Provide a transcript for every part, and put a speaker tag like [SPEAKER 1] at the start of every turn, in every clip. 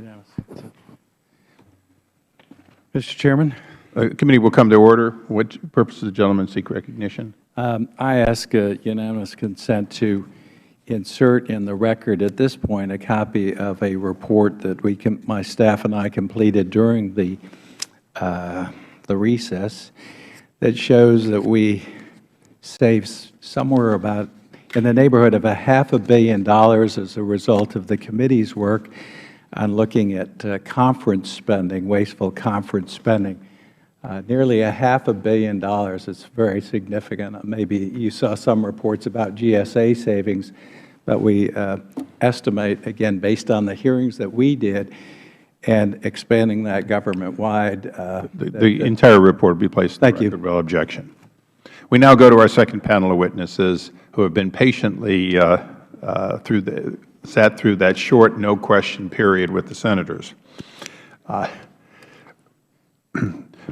[SPEAKER 1] Unanimous. Mr. Chairman.
[SPEAKER 2] Committee will come to order. For what purpose does the gentleman seek recognition?
[SPEAKER 1] I ask unanimous consent to insert in the record at this point a copy of a report that my staff and I completed during the recess that shows that we saved somewhere about in the neighborhood of $500 million as a result of the committee's work on looking at conference spending, wasteful conference spending. Nearly $500 million. It's very significant. Maybe you saw some reports about GSA savings, but we estimate, again, based on the hearings that we did and expanding that government-wide.
[SPEAKER 2] The entire report will be placed on the record without objection. We now go to our second panel of witnesses who have been patiently sat through that short no-question period with the Senators.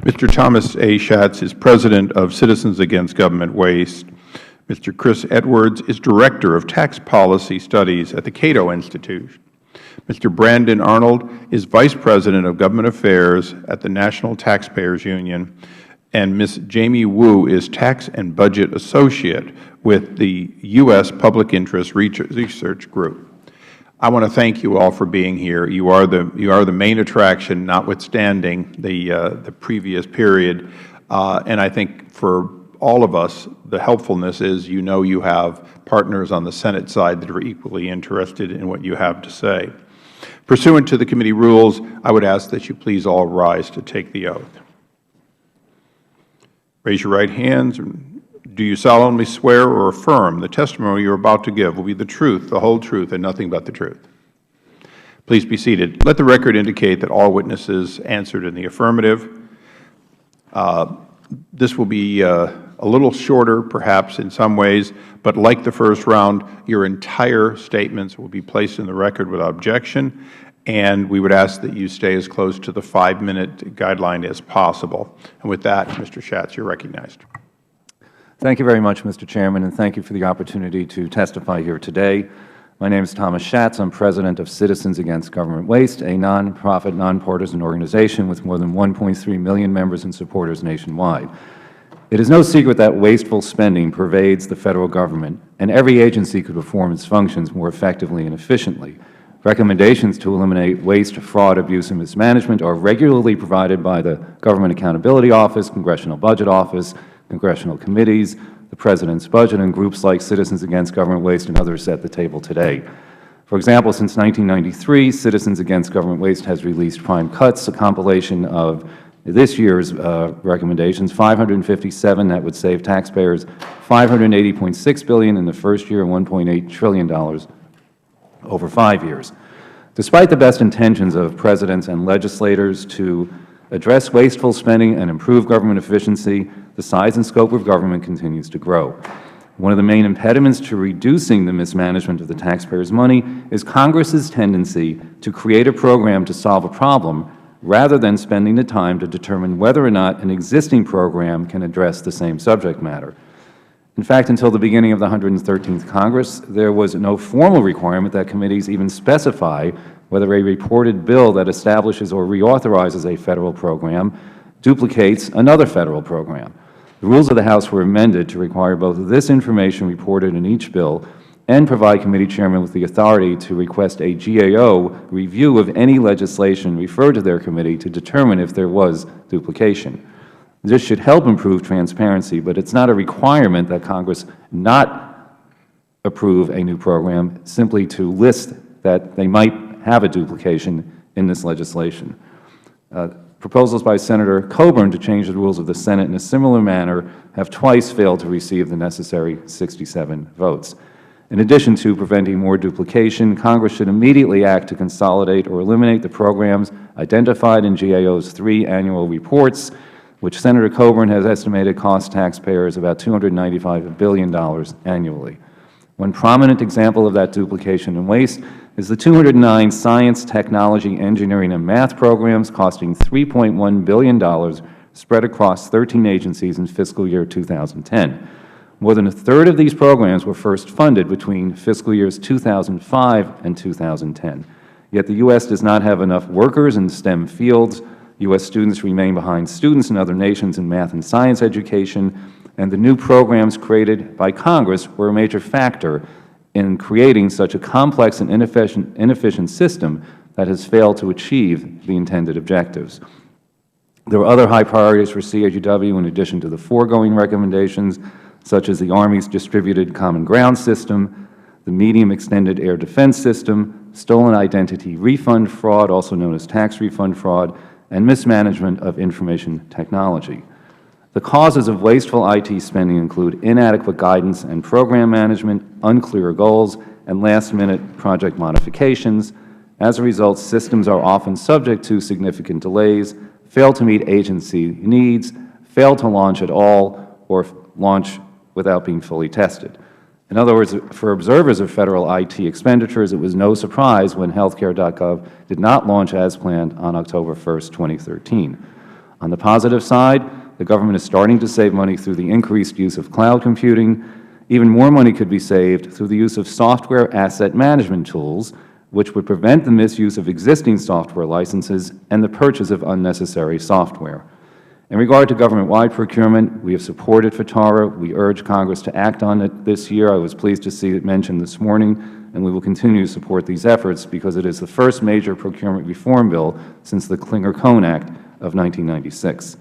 [SPEAKER 2] Mr. Thomas A. Schatz is President of Citizens Against Government Waste. Mr. Chris Edwards is Director of Tax Policy Studies at the Cato Institute. Mr. Brandon Arnold is Vice President of Government Affairs at the National Taxpayers Union. And Ms. Jamie Wu is Tax and Budget Associate with the U.S. Public Interest Research Group. I want to thank you all for being here. You are the main attraction, notwithstanding the previous period. And I think for all of us, the helpfulness is you have partners on the Senate side that are equally interested in what you have to say. Pursuant to the committee rules, I would ask that you please all rise to take the oath. Raise your right hands. Do you solemnly swear or affirm the testimony you are about to give will be the truth, the whole truth, and nothing but the truth? Please be seated. Let the record indicate that all witnesses answered in the affirmative. This will be a little shorter, perhaps, in some ways, but like the first round, your entire statements will be placed in the record without objection, and we would ask that you stay as close to the 5-minute guideline as possible. And with that, Mr. Schatz, you are recognized.
[SPEAKER 3] Thank you very much, Mr. Chairman, and thank you for the opportunity to testify here today. My name is Thomas Schatz. I am President of Citizens Against Government Waste, a nonprofit, nonpartisan organization with more than 1.3 million members and supporters nationwide. It is no secret that wasteful spending pervades the Federal Government, and every agency could perform its functions more effectively and efficiently. Recommendations to eliminate waste, fraud, abuse, and mismanagement are regularly provided by the Government Accountability Office, Congressional Budget Office, Congressional committees, the President's budget, and groups like Citizens Against Government Waste and others at the table today. For example, since 1993, Citizens Against Government Waste has released Prime Cuts, a compilation of this year's recommendations, 557 that would save taxpayers $580.6 billion in the first year and $1.8 trillion over 5 years. Despite the best intentions of Presidents and legislators to address wasteful spending and improve government efficiency, the size and scope of government continues to grow. One of the main impediments to reducing the mismanagement of the taxpayers' money is Congress's tendency to create a program to solve a problem rather than spending the time to determine whether or not an existing program can address the same subject matter. In fact, until the beginning of the 113th Congress, there was no formal requirement that committees even specify whether a reported bill that establishes or reauthorizes a Federal program duplicates another Federal program. The rules of the House were amended to require both this information reported in each bill and provide committee chairmen with the authority to request a GAO review of any legislation referred to their committee to determine if there was duplication. This should help improve transparency, but it is not a requirement that Congress not approve a new program simply to list that they might have a duplication in this legislation. Proposals by Senator Coburn to change the rules of the Senate in a similar manner have twice failed to receive the necessary 67 votes. In addition to preventing more duplication, Congress should immediately act to consolidate or eliminate the programs identified in GAO's 3 annual reports, which Senator Coburn has estimated cost taxpayers about $295 billion annually. One prominent example of that duplication and waste is the 209 science, technology, engineering, and math programs costing $3.1 billion spread across 13 agencies in fiscal year 2010. More than a third of these programs were first funded between fiscal years 2005 and 2010. Yet the U.S. does not have enough workers in STEM fields. U.S. students remain behind students in other nations in math and science education, and the new programs created by Congress were a major factor in creating such a complex and inefficient system that has failed to achieve the intended objectives. There are other high priorities for CAGW in addition to the foregoing recommendations, such as the Army's Distributed Common Ground System, the Medium Extended Air Defense System, stolen identity refund fraud, also known as tax refund fraud, and mismanagement of information technology. The causes of wasteful IT spending include inadequate guidance and program management, unclear goals, and last-minute project modifications. As a result, systems are often subject to significant delays, fail to meet agency needs, fail to launch at all, or launch without being fully tested. In other words, for observers of Federal IT expenditures, it was no surprise when healthcare.gov did not launch as planned on October 1, 2013. On the positive side, the government is starting to save money through the increased use of cloud computing. Even more money could be saved through the use of software asset management tools, which would prevent the misuse of existing software licenses and the purchase of unnecessary software. In regard to government-wide procurement, we have supported FITARA. We urge Congress to act on it this year. I was pleased to see it mentioned this morning, and we will continue to support these efforts because it is the first major procurement reform bill since the Clinger-Cohn Act of 1996.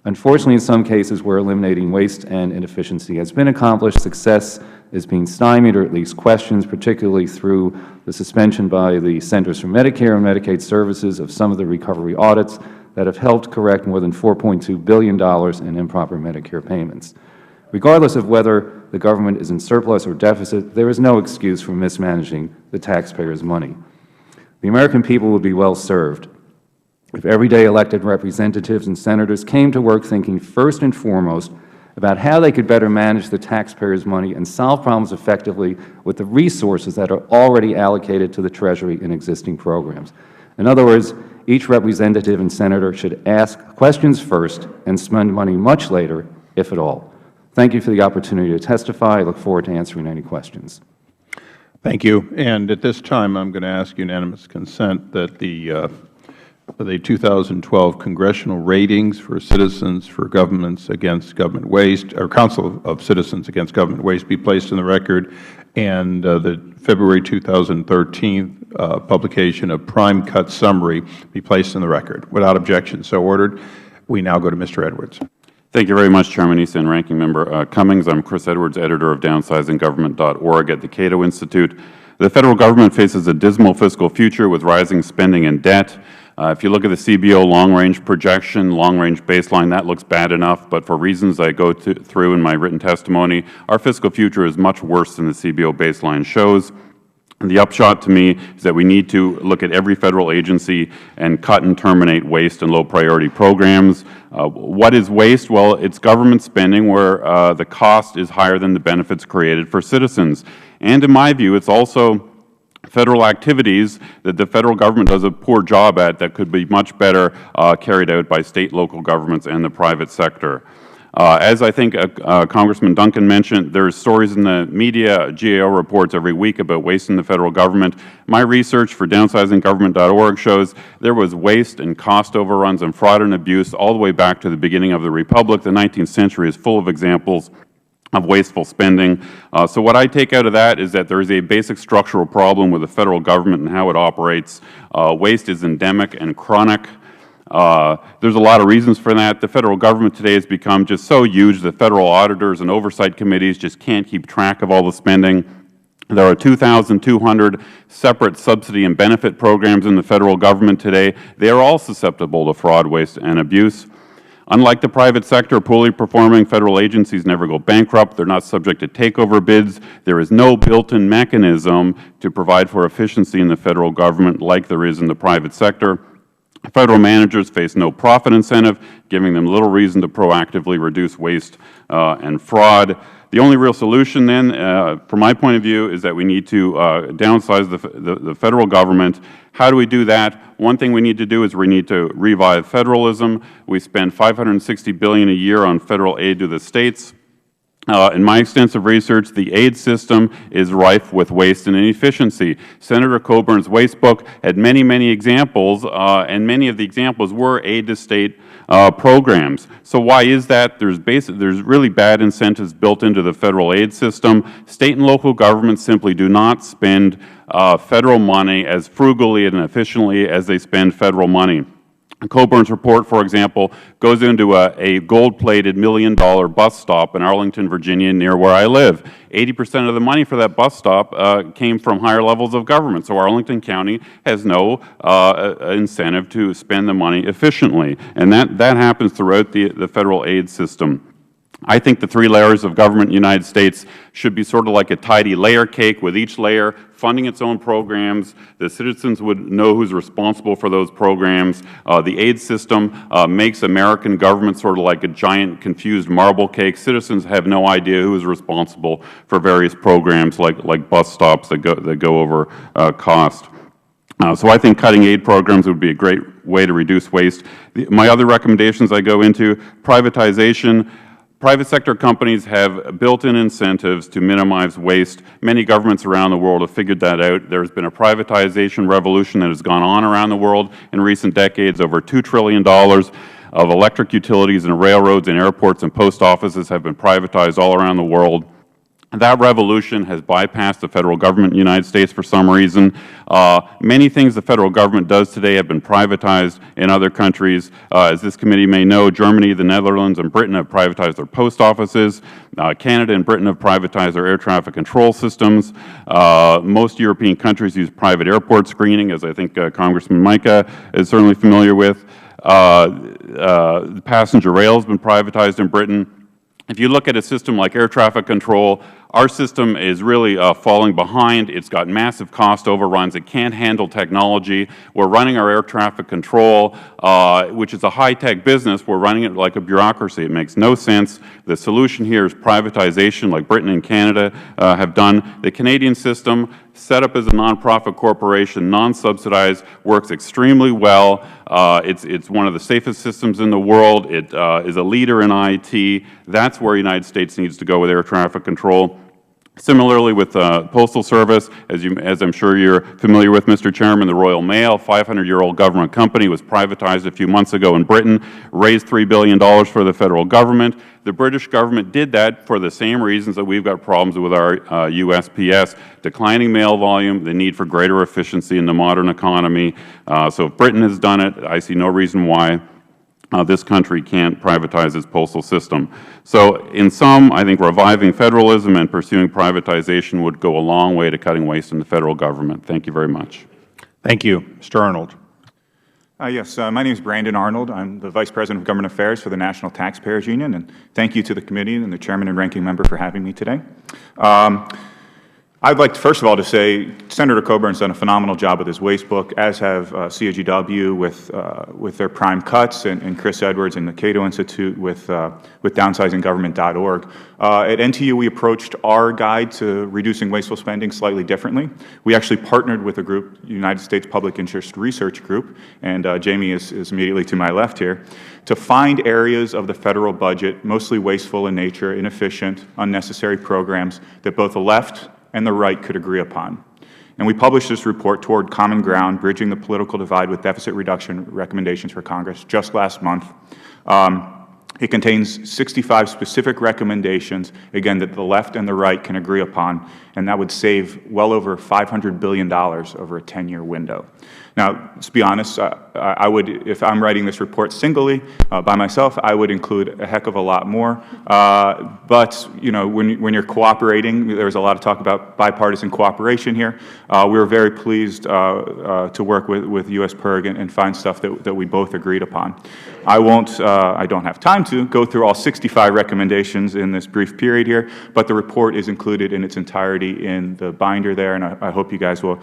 [SPEAKER 3] Unfortunately, in some cases where eliminating waste and inefficiency has been accomplished, success is being stymied or at least questioned, particularly through the suspension by the Centers for Medicare and Medicaid Services of some of the recovery audits that have helped correct more than $4.2 billion in improper Medicare payments. Regardless of whether the government is in surplus or deficit, there is no excuse for mismanaging the taxpayers' money. The American people would be well served if everyday elected representatives and senators came to work thinking first and foremost about how they could better manage the taxpayers' money and solve problems effectively with the resources that are already allocated to the Treasury in existing programs. In other words, each representative and senator should ask questions first and spend money much later, if at all. Thank you for the opportunity to testify. I look forward to answering any questions.
[SPEAKER 2] Thank you. And at this time, I'm going to ask unanimous consent that the 2012 Congressional Ratings for Citizens for Governments Against Government Waste, or Council of Citizens Against Government Waste, be placed in the record, and the February 2013 publication of Prime Cut Summary be placed in the record. Without objection, so ordered. We now go to Mr. Edwards.
[SPEAKER 4] Thank you very much, Chairman Issa and Ranking Member Cummings. I'm Chris Edwards, editor of downsizinggovernment.org at the Cato Institute. The Federal Government faces a dismal fiscal future with rising spending and debt. If you look at the CBO long-range projection, long-range baseline, that looks bad enough, but for reasons I go through in my written testimony, our fiscal future is much worse than the CBO baseline shows. And the upshot to me is that we need to look at every Federal agency and cut and terminate waste and low-priority programs. What is waste? Well, it's government spending where the cost is higher than the benefits created for citizens. And in my view, it's also Federal activities that the Federal Government does a poor job at that could be much better carried out by State, local governments, and the private sector. As I think Congressman Duncan mentioned, there's stories in the media, GAO reports every week about waste in the Federal Government. My research for downsizinggovernment.org shows there was waste and cost overruns and fraud and abuse all the way back to the beginning of the Republic. The 19th century is full of examples of wasteful spending. So what I take out of that is that there is a basic structural problem with the Federal Government and how it operates. Waste is endemic and chronic. There's a lot of reasons for that. The Federal Government today has become just so huge that Federal auditors and oversight committees just can't keep track of all the spending. There are 2,200 separate subsidy and benefit programs in the Federal Government today. They are all susceptible to fraud, waste, and abuse. Unlike the private sector, poorly performing Federal agencies never go bankrupt. They're not subject to takeover bids. There is no built-in mechanism to provide for efficiency in the Federal Government like there is in the private sector. Federal managers face no profit incentive, giving them little reason to proactively reduce waste and fraud. The only real solution then, from my point of view, is that we need to downsize the Federal Government. How do we do that? One thing we need to do is we need to revive federalism. We spend $560 billion a year on Federal aid to the States. In my extensive research, the aid system is rife with waste and inefficiency. Senator Coburn's waste book had many, many examples, and many of the examples were aid-to-state programs. So why is that? There's really bad incentives built into the federal aid system. State and local governments simply do not spend federal money as frugally and efficiently as they spend federal money. Coburn's report, for example, goes into a gold-plated $1 million bus stop in Arlington, Virginia, near where I live. 80% of the money for that bus stop came from higher levels of government, so Arlington County has no incentive to spend the money efficiently, and that happens throughout the federal aid system. I think the 3 layers of government in the United States should be sort of like a tidy layer cake, with each layer funding its own programs. The citizens would know who's responsible for those programs. The aid system makes American government sort of like a giant confused marble cake. Citizens have no idea who is responsible for various programs like bus stops that go over cost. So I think cutting aid programs would be a great way to reduce waste. My other recommendations I go into: privatization. Private sector companies have built-in incentives to minimize waste. Many governments around the world have figured that out. There's been a privatization revolution that has gone on around the world in recent decades. Over $2 trillion of electric utilities and railroads and airports and post offices have been privatized all around the world. That revolution has bypassed the federal government in the United States for some reason. Many things the federal government does today have been privatized in other countries. As this committee may know, Germany, the Netherlands, and Britain have privatized their post offices. Canada and Britain have privatized their air traffic control systems. Most European countries use private airport screening, as I think Congressman Mica is certainly familiar with. Passenger rail has been privatized in Britain. If you look at a system like air traffic control, our system is really falling behind. It's got massive cost overruns. It can't handle technology. We're running our air traffic control, which is a high-tech business. We're running it like a bureaucracy. It makes no sense. The solution here is privatization, like Britain and Canada have done. The Canadian system, set up as a nonprofit corporation, non-subsidized, works extremely well. It's one of the safest systems in the world. It is a leader in IT. That's where the United States needs to go with air traffic control. Similarly, with Postal Service, as I'm sure you're familiar with, Mr. Chairman, the Royal Mail, 500-year-old government company, was privatized a few months ago in Britain, raised $3 billion for the federal government. The British government did that for the same reasons that we've got problems with our USPS: declining mail volume, the need for greater efficiency in the modern economy. So if Britain has done it, I see no reason why this country can't privatize its postal system. So in sum, I think reviving federalism and pursuing privatization would go a long way to cutting waste in the federal government. Thank you very much.
[SPEAKER 2] Thank you. Mr. Arnold.
[SPEAKER 5] Yes, my name is Brandon Arnold. I'm the Vice President of Government Affairs for the National Taxpayers Union, and thank you to the committee and the Chairman and Ranking Member for having me today. I'd like, first of all, to say Senator Coburn's done a phenomenal job with his waste book, as have CAGW with their prime cuts, and Chris Edwards and the Cato Institute with downsizinggovernment.org. At NTU, we approached our guide to reducing wasteful spending slightly differently. We actually partnered with a group, United States Public Interest Research Group, and Jamie is immediately to my left here, to find areas of the federal budget, mostly wasteful in nature, inefficient, unnecessary programs that both the left and the right could agree upon. And we published this report, Toward Common Ground, Bridging the Political Divide with Deficit Reduction Recommendations for Congress, just last month. It contains 65 specific recommendations, again, that the left and the right can agree upon, and that would save well over $500 billion over a 10-year window. Now, let's be honest, I would, if I'm writing this report singly, by myself, I would include a heck of a lot more. But, you know, when you're cooperating, there's a lot of talk about bipartisan cooperation here. We were very pleased to work with U.S. PIRG and find stuff that we both agreed upon. I don't have time to go through all 65 recommendations in this brief period here, but the report is included in its entirety in the binder there, and I hope you guys will.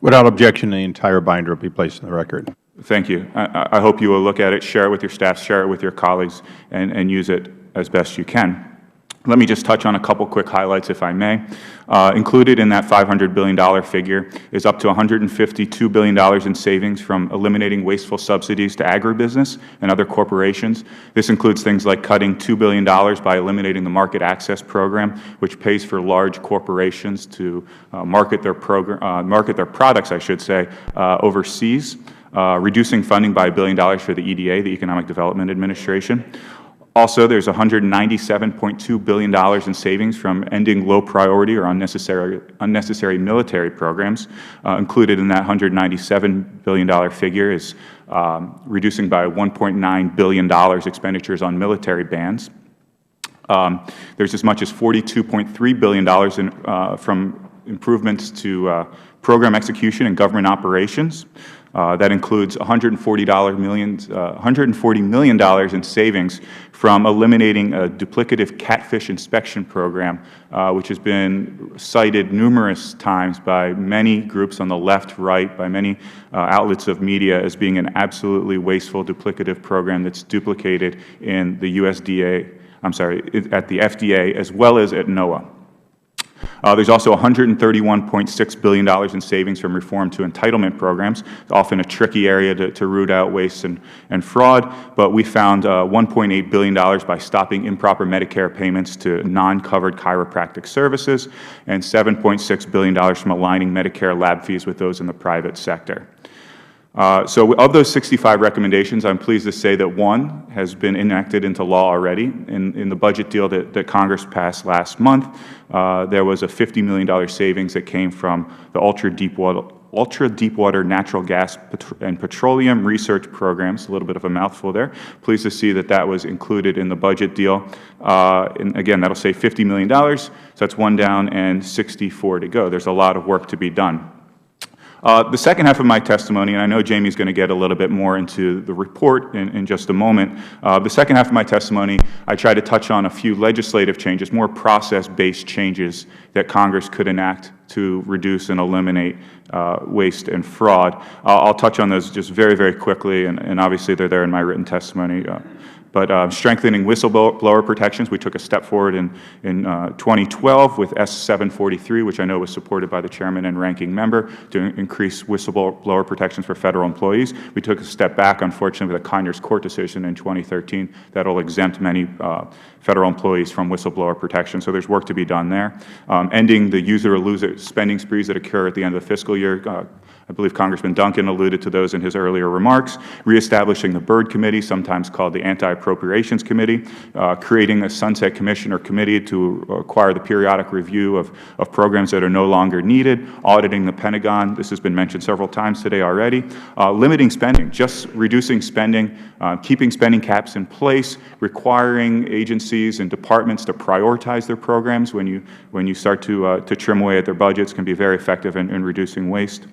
[SPEAKER 2] Without objection, the entire binder will be placed in the record.
[SPEAKER 5] Thank you. I hope you will look at it, share it with your staff, share it with your colleagues, and use it as best you can. Let me just touch on a couple quick highlights, if I may. Included in that $500 billion figure is up to $152 billion in savings from eliminating wasteful subsidies to agribusiness and other corporations. This includes things like cutting $2 billion by eliminating the market access program, which pays for large corporations to market their products, I should say, overseas, reducing funding by $1 billion for the EDA, the Economic Development Administration. Also, there's $197.2 billion in savings from ending low-priority or unnecessary military programs. Included in that $197 billion figure is reducing by $1.9 billion expenditures on military bans. There's as much as $42.3 billion from improvements to program execution and government operations. That includes $140 million in savings from eliminating a duplicative catfish inspection program, which has been cited numerous times by many groups on the left, right, by many outlets of media as being an absolutely wasteful, duplicative program that's duplicated in the at the FDA as well as at NOAA. There's also $131.6 billion in savings from reform to entitlement programs, often a tricky area to root out waste and fraud, but we found $1.8 billion by stopping improper Medicare payments to non-covered chiropractic services, and $7.6 billion from aligning Medicare lab fees with those in the private sector. So of those 65 recommendations, I'm pleased to say that one has been enacted into law already. In the budget deal that Congress passed last month, there was a $50 million savings that came from the ultra-deepwater natural gas and petroleum research programs, a little bit of a mouthful there. Pleased to see that that was included in the budget deal. And again, that'll save $50 million, so that's one down and 64 to go. There's a lot of work to be done. The second half of my testimony, and I know Jamie's going to get a little bit more into the report in just a moment. The second half of my testimony, I try to touch on a few legislative changes, more process-based changes that Congress could enact to reduce and eliminate waste and fraud. I'll touch on those just very, very quickly, and obviously they're there in my written testimony. But strengthening whistleblower protections, we took a step forward in 2012 with S-743, which I know was supported by the Chairman and Ranking Member, to increase whistleblower protections for Federal employees. We took a step back, unfortunately, with a Conyers Court decision in 2013 that will exempt many Federal employees from whistleblower protection. So there's work to be done there. Ending the use-it-or-lose-it spending sprees that occur at the end of the fiscal year. I believe Congressman Duncan alluded to those in his earlier remarks. Reestablishing the Byrd Committee, sometimes called the Anti-Appropriations Committee. Creating a Sunset Commission or committee to acquire the periodic review of programs that are no longer needed. Auditing the Pentagon. This has been mentioned several times today already. Limiting spending, just reducing spending, keeping spending caps in place, requiring agencies and departments to prioritize their programs when you start to trim away at their budgets can be very effective in reducing waste.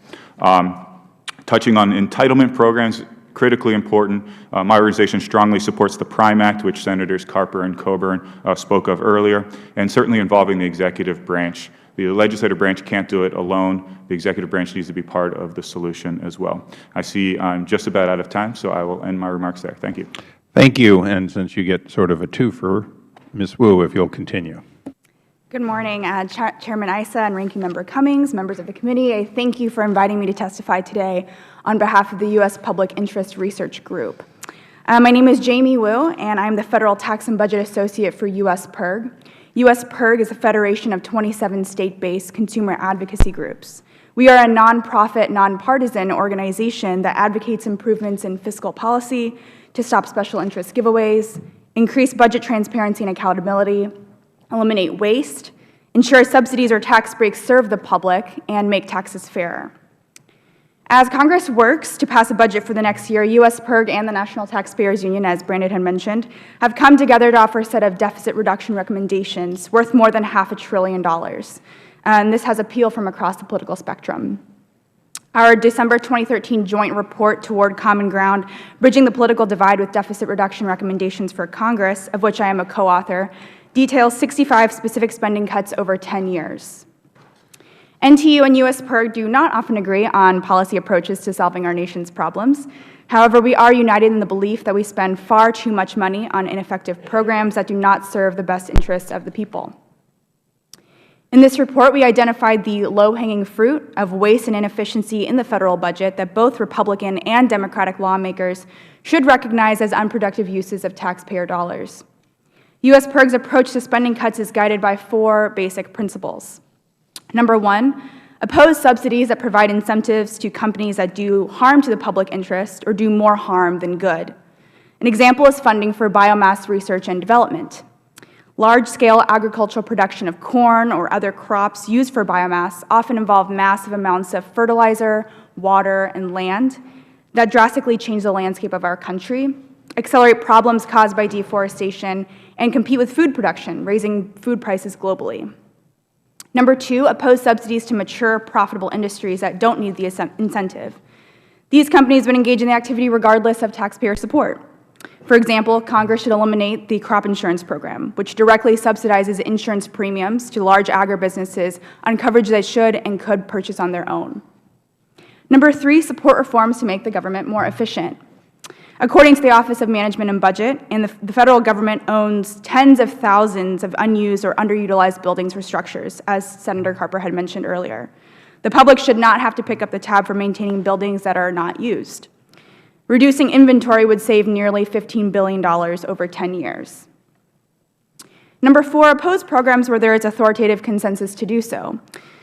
[SPEAKER 5] Touching on entitlement programs, critically important. My organization strongly supports the PRIME Act, which Senators Carper and Coburn spoke of earlier, and certainly involving the executive branch. The legislative branch can't do it alone. The executive branch needs to be part of the solution as well. I see I'm just about out of time, so I will end my remarks there. Thank you.
[SPEAKER 2] Thank you. And since you get sort of a twofer, Ms. Wu, if you'll continue.
[SPEAKER 6] Good morning, Chairman Issa and Ranking Member Cummings, members of the committee. I thank you for inviting me to testify today on behalf of the U.S. Public Interest Research Group. My name is Jamie Wu, and I'm the Federal Tax and Budget Associate for U.S. PIRG. U.S. PIRG is a federation of 27 state-based consumer advocacy groups. We are a nonprofit, nonpartisan organization that advocates improvements in fiscal policy to stop special interest giveaways, increase budget transparency and accountability, eliminate waste, ensure subsidies or tax breaks serve the public, and make taxes fairer. As Congress works to pass a budget for the next year, U.S. PIRG and the National Taxpayers Union, as Brandon had mentioned, have come together to offer a set of deficit reduction recommendations worth more than $500 billion. And this has appeal from across the political spectrum. Our December 2013 joint report toward common ground, Bridging the Political Divide with Deficit Reduction Recommendations for Congress, of which I am a co-author, details 65 specific spending cuts over 10 years. NTU and U.S. PIRG do not often agree on policy approaches to solving our nation's problems. However, we are united in the belief that we spend far too much money on ineffective programs that do not serve the best interests of the people. In this report, we identified the low-hanging fruit of waste and inefficiency in the federal budget that both Republican and Democratic lawmakers should recognize as unproductive uses of taxpayer dollars. U.S. PIRG's approach to spending cuts is guided by 4 basic principles. Number 1, oppose subsidies that provide incentives to companies that do harm to the public interest or do more harm than good. An example is funding for biomass research and development. Large-scale agricultural production of corn or other crops used for biomass often involve massive amounts of fertilizer, water, and land that drastically change the landscape of our country, accelerate problems caused by deforestation, and compete with food production, raising food prices globally. Number 2, oppose subsidies to mature, profitable industries that don't need the incentive. These companies would engage in the activity regardless of taxpayer support. For example, Congress should eliminate the crop insurance program, which directly subsidizes insurance premiums to large agribusinesses on coverage they should and could purchase on their own. Number 3, support reforms to make the government more efficient. According to the Office of Management and Budget, the federal government owns tens of thousands of unused or underutilized buildings or structures, as Senator Carper had mentioned earlier. The public should not have to pick up the tab for maintaining buildings that are not used. Reducing inventory would save nearly $15 billion over 10 years. Number 4, oppose programs where there is authoritative consensus to do so.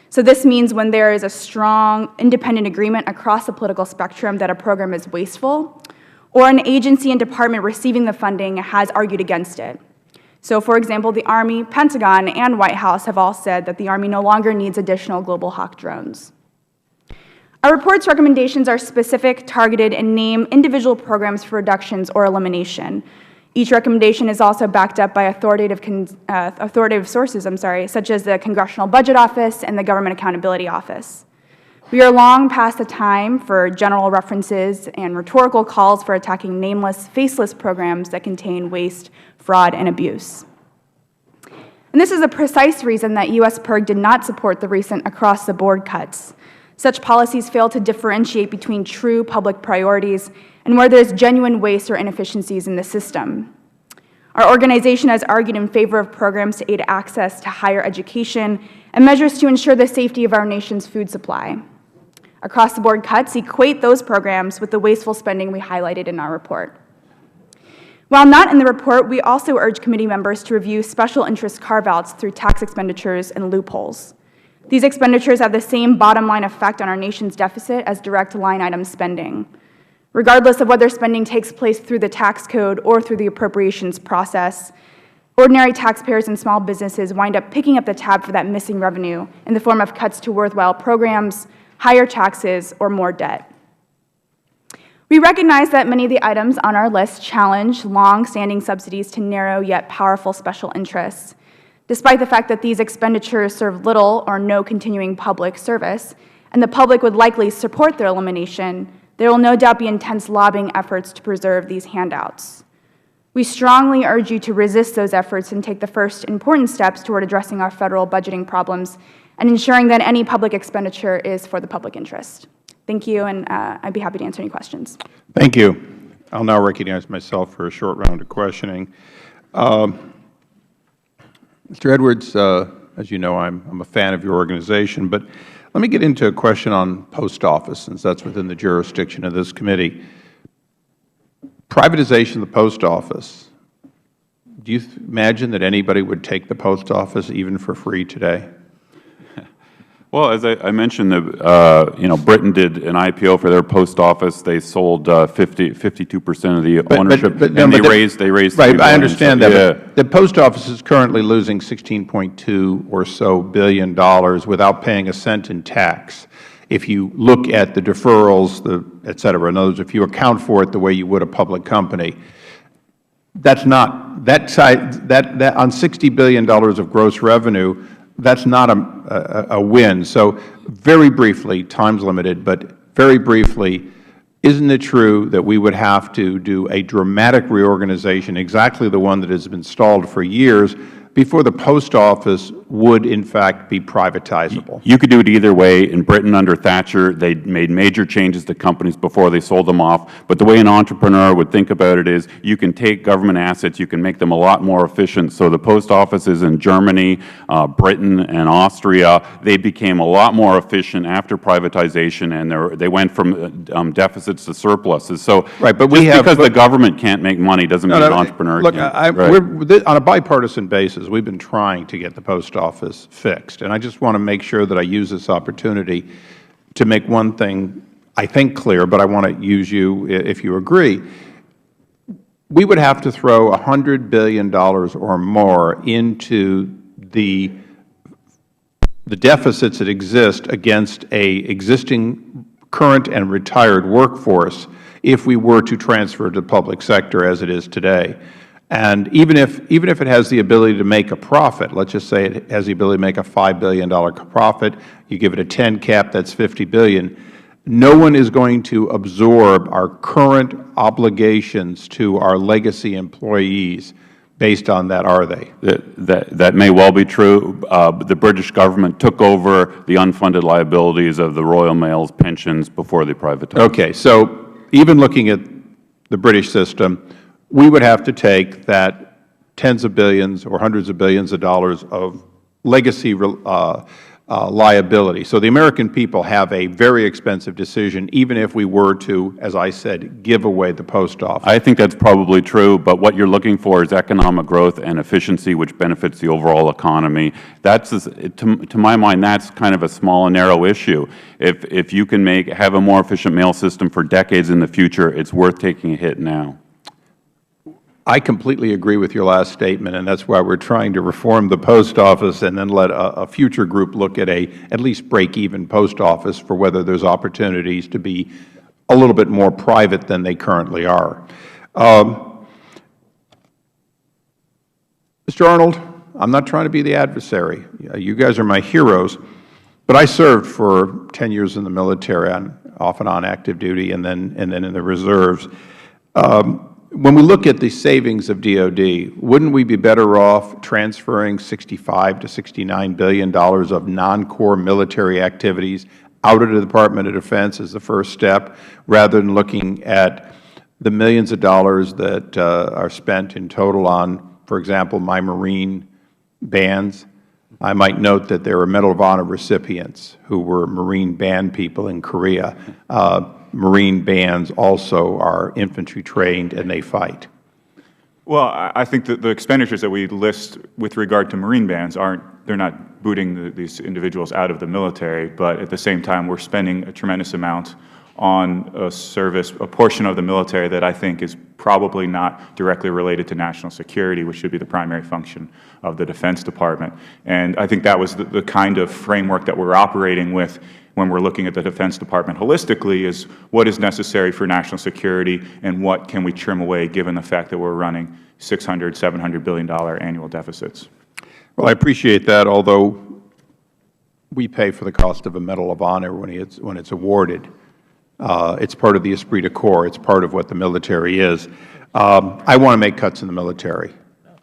[SPEAKER 6] So this means when there is a strong, independent agreement across the political spectrum that a program is wasteful, or an agency and department receiving the funding has argued against it. So, for example, the Army, Pentagon, and White House have all said that the Army no longer needs additional Global Hawk drones. Our report's recommendations are specific, targeted, and name individual programs for reductions or elimination. Each recommendation is also backed up by authoritative sources, such as the Congressional Budget Office and the Government Accountability Office. We are long past the time for general references and rhetorical calls for attacking nameless, faceless programs that contain waste, fraud, and abuse. And this is the precise reason that U.S. PIRG did not support the recent across-the-board cuts. Such policies fail to differentiate between true public priorities and where there is genuine waste or inefficiencies in the system. Our organization has argued in favor of programs to aid access to higher education and measures to ensure the safety of our nation's food supply. Across-the-board cuts equate those programs with the wasteful spending we highlighted in our report. While not in the report, we also urge committee members to review special interest carve-outs through tax expenditures and loopholes. These expenditures have the same bottom-line effect on our nation's deficit as direct line-item spending. Regardless of whether spending takes place through the tax code or through the appropriations process, ordinary taxpayers and small businesses wind up picking up the tab for that missing revenue in the form of cuts to worthwhile programs, higher taxes, or more debt. We recognize that many of the items on our list challenge long-standing subsidies to narrow yet powerful special interests. Despite the fact that these expenditures serve little or no continuing public service, and the public would likely support their elimination, there will no doubt be intense lobbying efforts to preserve these handouts. We strongly urge you to resist those efforts and take the first important steps toward addressing our federal budgeting problems and ensuring that any public expenditure is for the public interest. Thank you, and I'd be happy to answer any questions.
[SPEAKER 2] Thank you. I'll now recognize myself for a short round of questioning. Mr. Edwards, as you know, I'm a fan of your organization, but let me get into a question on post office, since that's within the jurisdiction of this committee. Privatization of the post office, do you imagine that anybody would take the post office even for free today?
[SPEAKER 4] Well, as I mentioned, Britain did an IPO for their post office. They sold 52% of the ownership, and they raised
[SPEAKER 2] right. I understand that. Yeah. But the post office is currently losing $16.2 or so billion without paying a cent in tax. If you look at the deferrals, et cetera, in other words, if you account for it the way you would a public company, that's not that side. That on $60 billion of gross revenue. That's not a win. So very briefly, time's limited, but very briefly, isn't it true that we would have to do a dramatic reorganization, exactly the one that has been stalled for years, before the post office would in fact be privatizable?
[SPEAKER 4] You could do it either way. In Britain under Thatcher, they made major changes to companies before they sold them off. But the way an entrepreneur would think about it is you can take government assets, you can make them a lot more efficient. So the post offices in Germany, Britain, and Austria, they became a lot more efficient after privatization, and they went from deficits to surpluses. So
[SPEAKER 2] Right, but
[SPEAKER 4] because the government can't make money doesn't mean an entrepreneur
[SPEAKER 2] look,
[SPEAKER 4] can't.
[SPEAKER 2] on a bipartisan basis, we've been trying to get the post office fixed. And I just want to make sure that I use this opportunity to make one thing, I think, clear, but I want to use you if you agree. We would have to throw $100 billion or more into the deficits that exist against an existing current and retired workforce if we were to transfer to the public sector as it is today. And even if it has the ability to make a profit, let's just say it has the ability to make a $5 billion profit, you give it a 10 cap, that's $50 billion. No one is going to absorb our current obligations to our legacy employees based on that, are they?
[SPEAKER 4] That may well be true. The British government took over the unfunded liabilities of the Royal Mail's pensions before they privatized.
[SPEAKER 2] Okay, so even looking at the British system, we would have to take that tens of billions or hundreds of billions of dollars of legacy liability. So the American people have a very expensive decision, even if we were to, as I said, give away the post office.
[SPEAKER 4] I think that's probably true, but what you're looking for is economic growth and efficiency, which benefits the overall economy. That's, to my mind, that's kind of a small and narrow issue. If you can have a more efficient mail system for decades in the future, it's worth taking a hit now.
[SPEAKER 2] I completely agree with your last statement, and that's why we're trying to reform the post office and then let a future group look at at least break-even post office for whether there's opportunities to be a little bit more private than they currently are. Mr. Arnold, I'm not trying to be the adversary. You guys are my heroes, but I served for 10 years in the military, off and on active duty, and then in the reserves. When we look at the savings of DOD, wouldn't we be better off transferring $65 to $69 billion of non-core military activities out of the Department of Defense as the first step, rather than looking at the millions of dollars that are spent in total on, for example, my Marine bands? I might note that there are Medal of Honor recipients who were Marine band people in Korea. Marine bands also are infantry trained and they fight.
[SPEAKER 5] Well, I think that the expenditures that we list with regard to Marine bands they're not booting these individuals out of the military, but at the same time we're spending a tremendous amount on a portion of the military that I think is probably not directly related to national security, which should be the primary function of the Defense Department. And I think that was the kind of framework that we're operating with when we're looking at the Defense Department holistically, is what is necessary for national security and what can we trim away given the fact that we're running $600, $700 billion annual deficits.
[SPEAKER 2] Well, I appreciate that, although we pay for the cost of a Medal of Honor when it's awarded. It's part of the esprit de corps. It's part of what the military is. I want to make cuts in the military.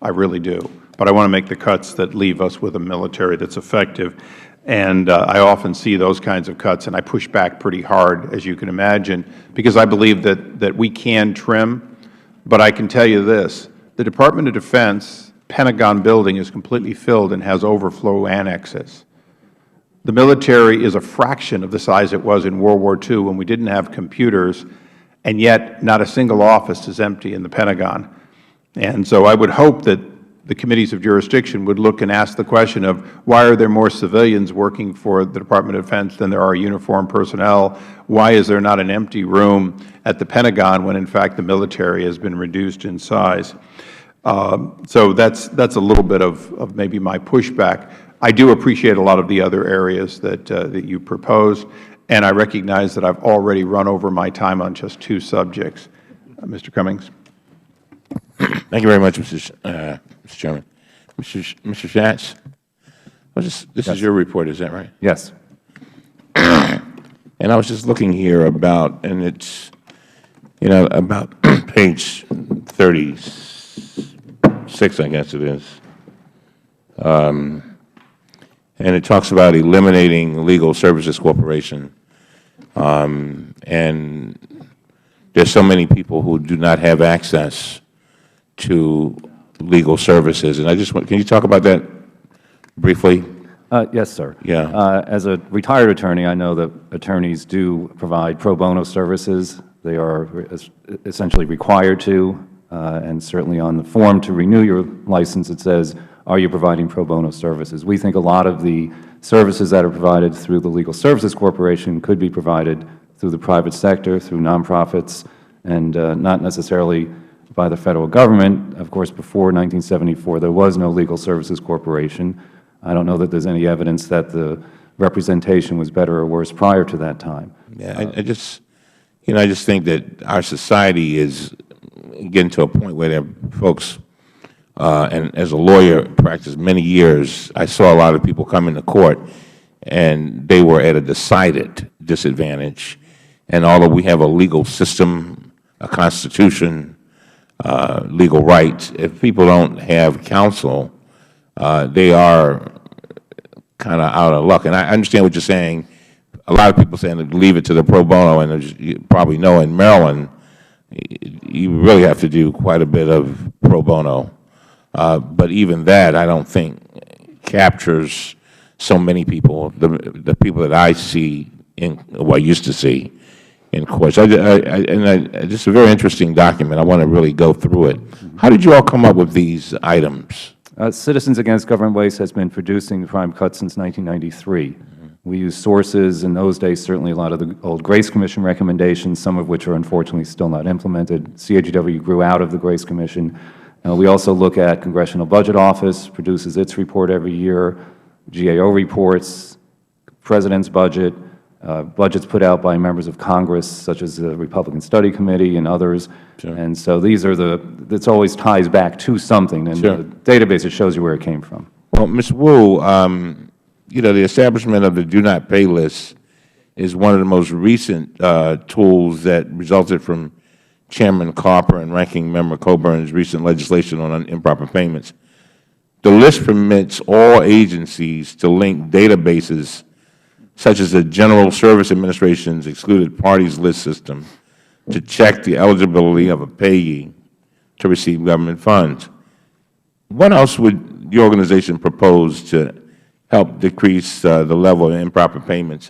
[SPEAKER 2] I really do. But I want to make the cuts that leave us with a military that's effective. And I often see those kinds of cuts, and I push back pretty hard, as you can imagine, because I believe that we can trim. But I can tell you this, the Department of Defense Pentagon building is completely filled and has overflow annexes. The military is a fraction of the size it was in World War II when we didn't have computers, and yet not a single office is empty in the Pentagon. And so I would hope that the committees of jurisdiction would look and ask the question of why are there more civilians working for the Department of Defense than there are uniformed personnel? Why is there not an empty room at the Pentagon when, in fact, the military has been reduced in size? So that's a little bit of maybe my pushback. I do appreciate a lot of the other areas that you proposed, and I recognize that I've already run over my time on just two subjects. Mr. Cummings.
[SPEAKER 7] Thank you very much, Mr. Chairman. Mr. Schatz, this is your report, is that right?
[SPEAKER 3] Yes.
[SPEAKER 7] And I was just looking here about, and it's, about page 36, I guess it is. and it talks about eliminating Legal Services Corporation. And there's so many people who do not have access to legal services. And I just want, can you talk about that briefly?
[SPEAKER 3] Yes, sir.
[SPEAKER 7] Yeah.
[SPEAKER 3] As a retired attorney, I know that attorneys do provide pro bono services. They are essentially required to, and certainly on the form to renew your license, it says, are you providing pro bono services? We think a lot of the services that are provided through the Legal Services Corporation could be provided through the private sector, through nonprofits, and not necessarily by the Federal Government. Of course, before 1974, there was no Legal Services Corporation. I don't know that there's any evidence that the representation was better or worse prior to that time.
[SPEAKER 7] Yeah, I just, I just think that our society is getting to a point where there are folks, and as a lawyer, practiced many years, I saw a lot of people come into court, and they were at a decided disadvantage. And although we have a legal system, a constitution, legal rights, if people don't have counsel, they are kind of out of luck. And I understand what you're saying. A lot of people saying to leave it to the pro bono, and as you probably know, in Maryland, you really have to do quite a bit of pro bono. But even that, I don't think captures so many people, the people that I see, I used to see in courts. This is a very interesting document. I want to really go through it. How did you all come up with these items?
[SPEAKER 3] Citizens Against Government Waste has been producing the prime cut since 1993. We use sources in those days, certainly a lot of the old Grace Commission recommendations, some of which are unfortunately still not implemented. CAGW grew out of the Grace Commission. We also look at Congressional Budget Office, produces its report every year, GAO reports, President's budget, budgets put out by members of Congress, such as the Republican Study Committee and others.
[SPEAKER 7] Sure.
[SPEAKER 3] And so these are it always ties back to something, and
[SPEAKER 7] Sure.
[SPEAKER 3] the database, it shows you where it came from.
[SPEAKER 7] Well, Ms. Wu, the establishment of the do not pay list is one of the most recent tools that resulted from Chairman Carper and Ranking Member Coburn's recent legislation on improper payments. The list permits all agencies to link databases such as the General Service Administration's excluded parties list system to check the eligibility of a payee to receive government funds. What else would the organization propose to help decrease the level of improper payments?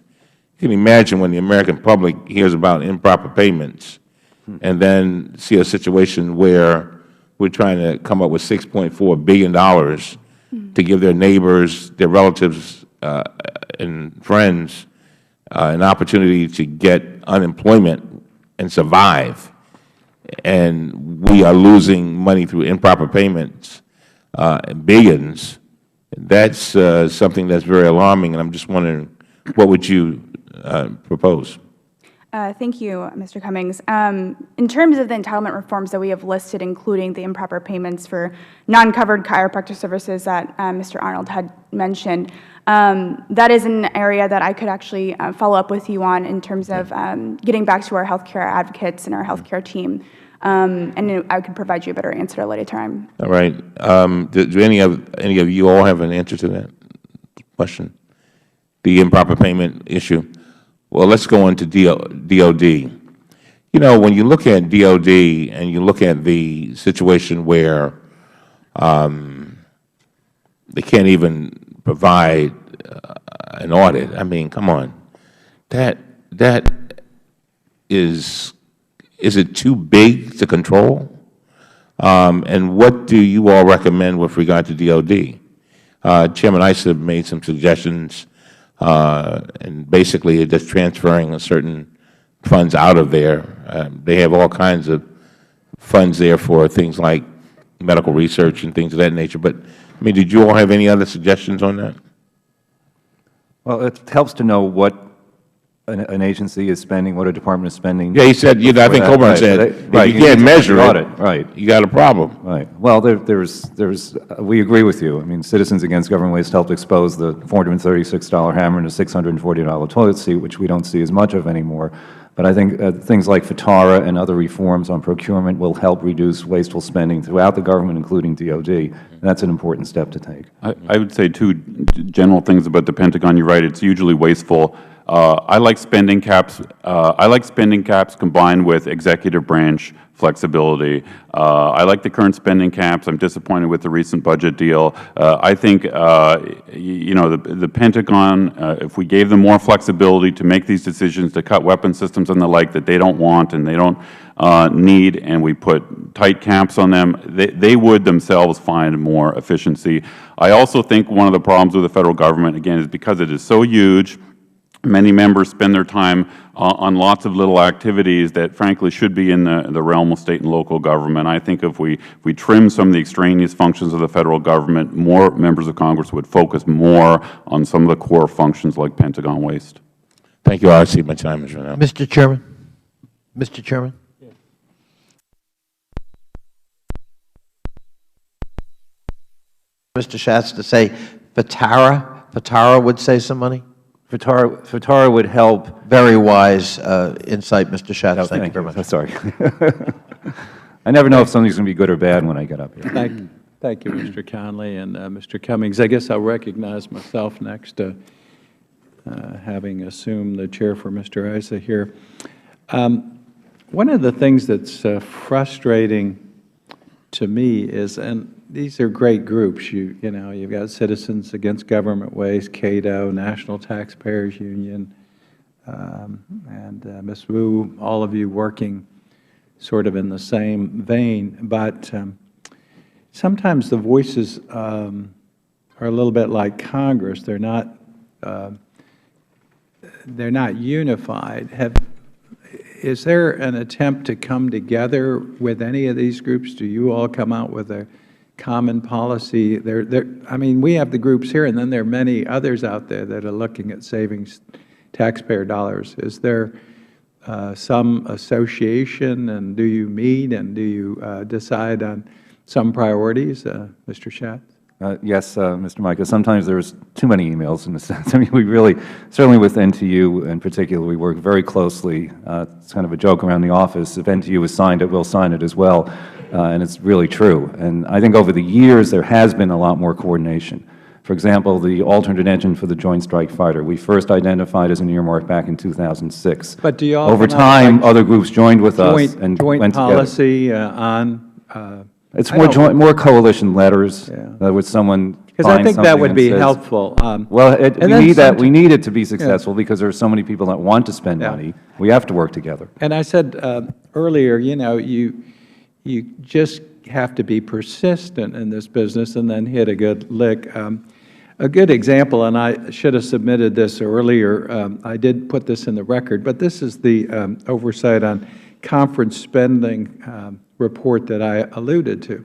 [SPEAKER 7] You can imagine when the American public hears about improper payments and then see a situation where we're trying to come up with $6.4 billion to give their neighbors, their relatives, and friends an opportunity to get unemployment and survive. And we are losing money through improper payments, billions. That's something that's very alarming, and I'm just wondering, what would you propose?
[SPEAKER 6] Thank you, Mr. Cummings. In terms of the entitlement reforms that we have listed, including the improper payments for non-covered chiropractic services that Mr. Arnold had mentioned, that is an area that I could actually follow up with you on in terms of getting back to our healthcare advocates and our healthcare team, and I could provide you a better answer at a later time.
[SPEAKER 7] All right. Do any of you all have an answer to that question? The improper payment issue? Well, let's go into DOD. You know, when you look at DOD and you look at the situation where they can't even provide an audit, I mean, come on. That is it too big to control? And what do you all recommend with regard to DOD? Chairman Issa made some suggestions, and basically just transferring certain funds out of there. They have all kinds of funds there for things like medical research and things of that nature. But, I mean, did you all have any other suggestions on that?
[SPEAKER 3] Well, it helps to know what an agency is spending, what a department is spending.
[SPEAKER 7] Yeah, he said, I think Coburn said, if you can't measure it,
[SPEAKER 3] right,
[SPEAKER 7] you got a problem.
[SPEAKER 3] Right. Well, we agree with you. I mean, Citizens Against Government Waste helped expose the $436 hammer and a $640 toilet seat, which we don't see as much of anymore. But I think things like FTARA and other reforms on procurement will help reduce wasteful spending throughout the government, including DOD. And that's an important step to take.
[SPEAKER 4] I would say two general things about the Pentagon. You're right; it's hugely wasteful. I like spending caps. I like spending caps combined with executive branch flexibility. I like the current spending caps. I'm disappointed with the recent budget deal. I think you know, the Pentagon, if we gave them more flexibility to make these decisions, to cut weapon systems and the like that they don't want and they don't need, and we put tight caps on them, they would themselves find more efficiency. I also think one of the problems with the Federal Government, again, is because it is so huge. Many members spend their time on lots of little activities that, frankly, should be in the realm of State and local government. I think if we trim some of the extraneous functions of the Federal Government, more members of Congress would focus more on some of the core functions like Pentagon waste.
[SPEAKER 7] Thank you. I see my time is running out.
[SPEAKER 8] Mr. Chairman. Mr. Chairman. Mr. Schatz to say FTARA would save some money?
[SPEAKER 3] FTARA would help.
[SPEAKER 8] Very wise insight, Mr. Schatz.
[SPEAKER 3] No,
[SPEAKER 8] thank you very much.
[SPEAKER 3] Sorry. I never know if something's going to be good or bad when I get up here.
[SPEAKER 1] Thank you, Mr. Conley and Mr. Cummings. I guess I'll recognize myself next, having assumed the chair for Mr. Issa here. One of the things that's frustrating to me is, and these are great groups. You know, you've got Citizens Against Government Waste, Cato, National Taxpayers Union, and Ms. Wu, all of you working sort of in the same vein. But sometimes the voices are a little bit like Congress. They're not unified. Is there an attempt to come together with any of these groups? Do you all come out with a common policy? I mean, we have the groups here, and then there are many others out there that are looking at saving taxpayer dollars. Is there some association, and do you meet, and do you decide on some priorities, Mr. Schatz?
[SPEAKER 3] Yes, Mr. Mica. Sometimes there's too many emails in a sense. I mean, we really, certainly with NTU in particular, we work very closely. It's kind of a joke around the office. If NTU has signed it, we'll sign it as well. And it's really true. And I think over the years, there has been a lot more coordination. For example, the alternate engine for the Joint Strike Fighter, we first identified as an earmark back in 2006.
[SPEAKER 1] But do you all
[SPEAKER 3] over time, other groups joined with us and
[SPEAKER 1] joint
[SPEAKER 3] went
[SPEAKER 1] policy
[SPEAKER 3] together.
[SPEAKER 1] on?
[SPEAKER 3] It's more coalition letters with someone.
[SPEAKER 1] Because I think that would be helpful.
[SPEAKER 3] Well, we need it to be successful because there are so many people that want to spend money. We have to work together.
[SPEAKER 1] And I said earlier, you know, you just have to be persistent in this business and then hit a good lick. A good example, and I should have submitted this earlier, I did put this in the record, but this is the Oversight on Conference Spending report that I alluded to.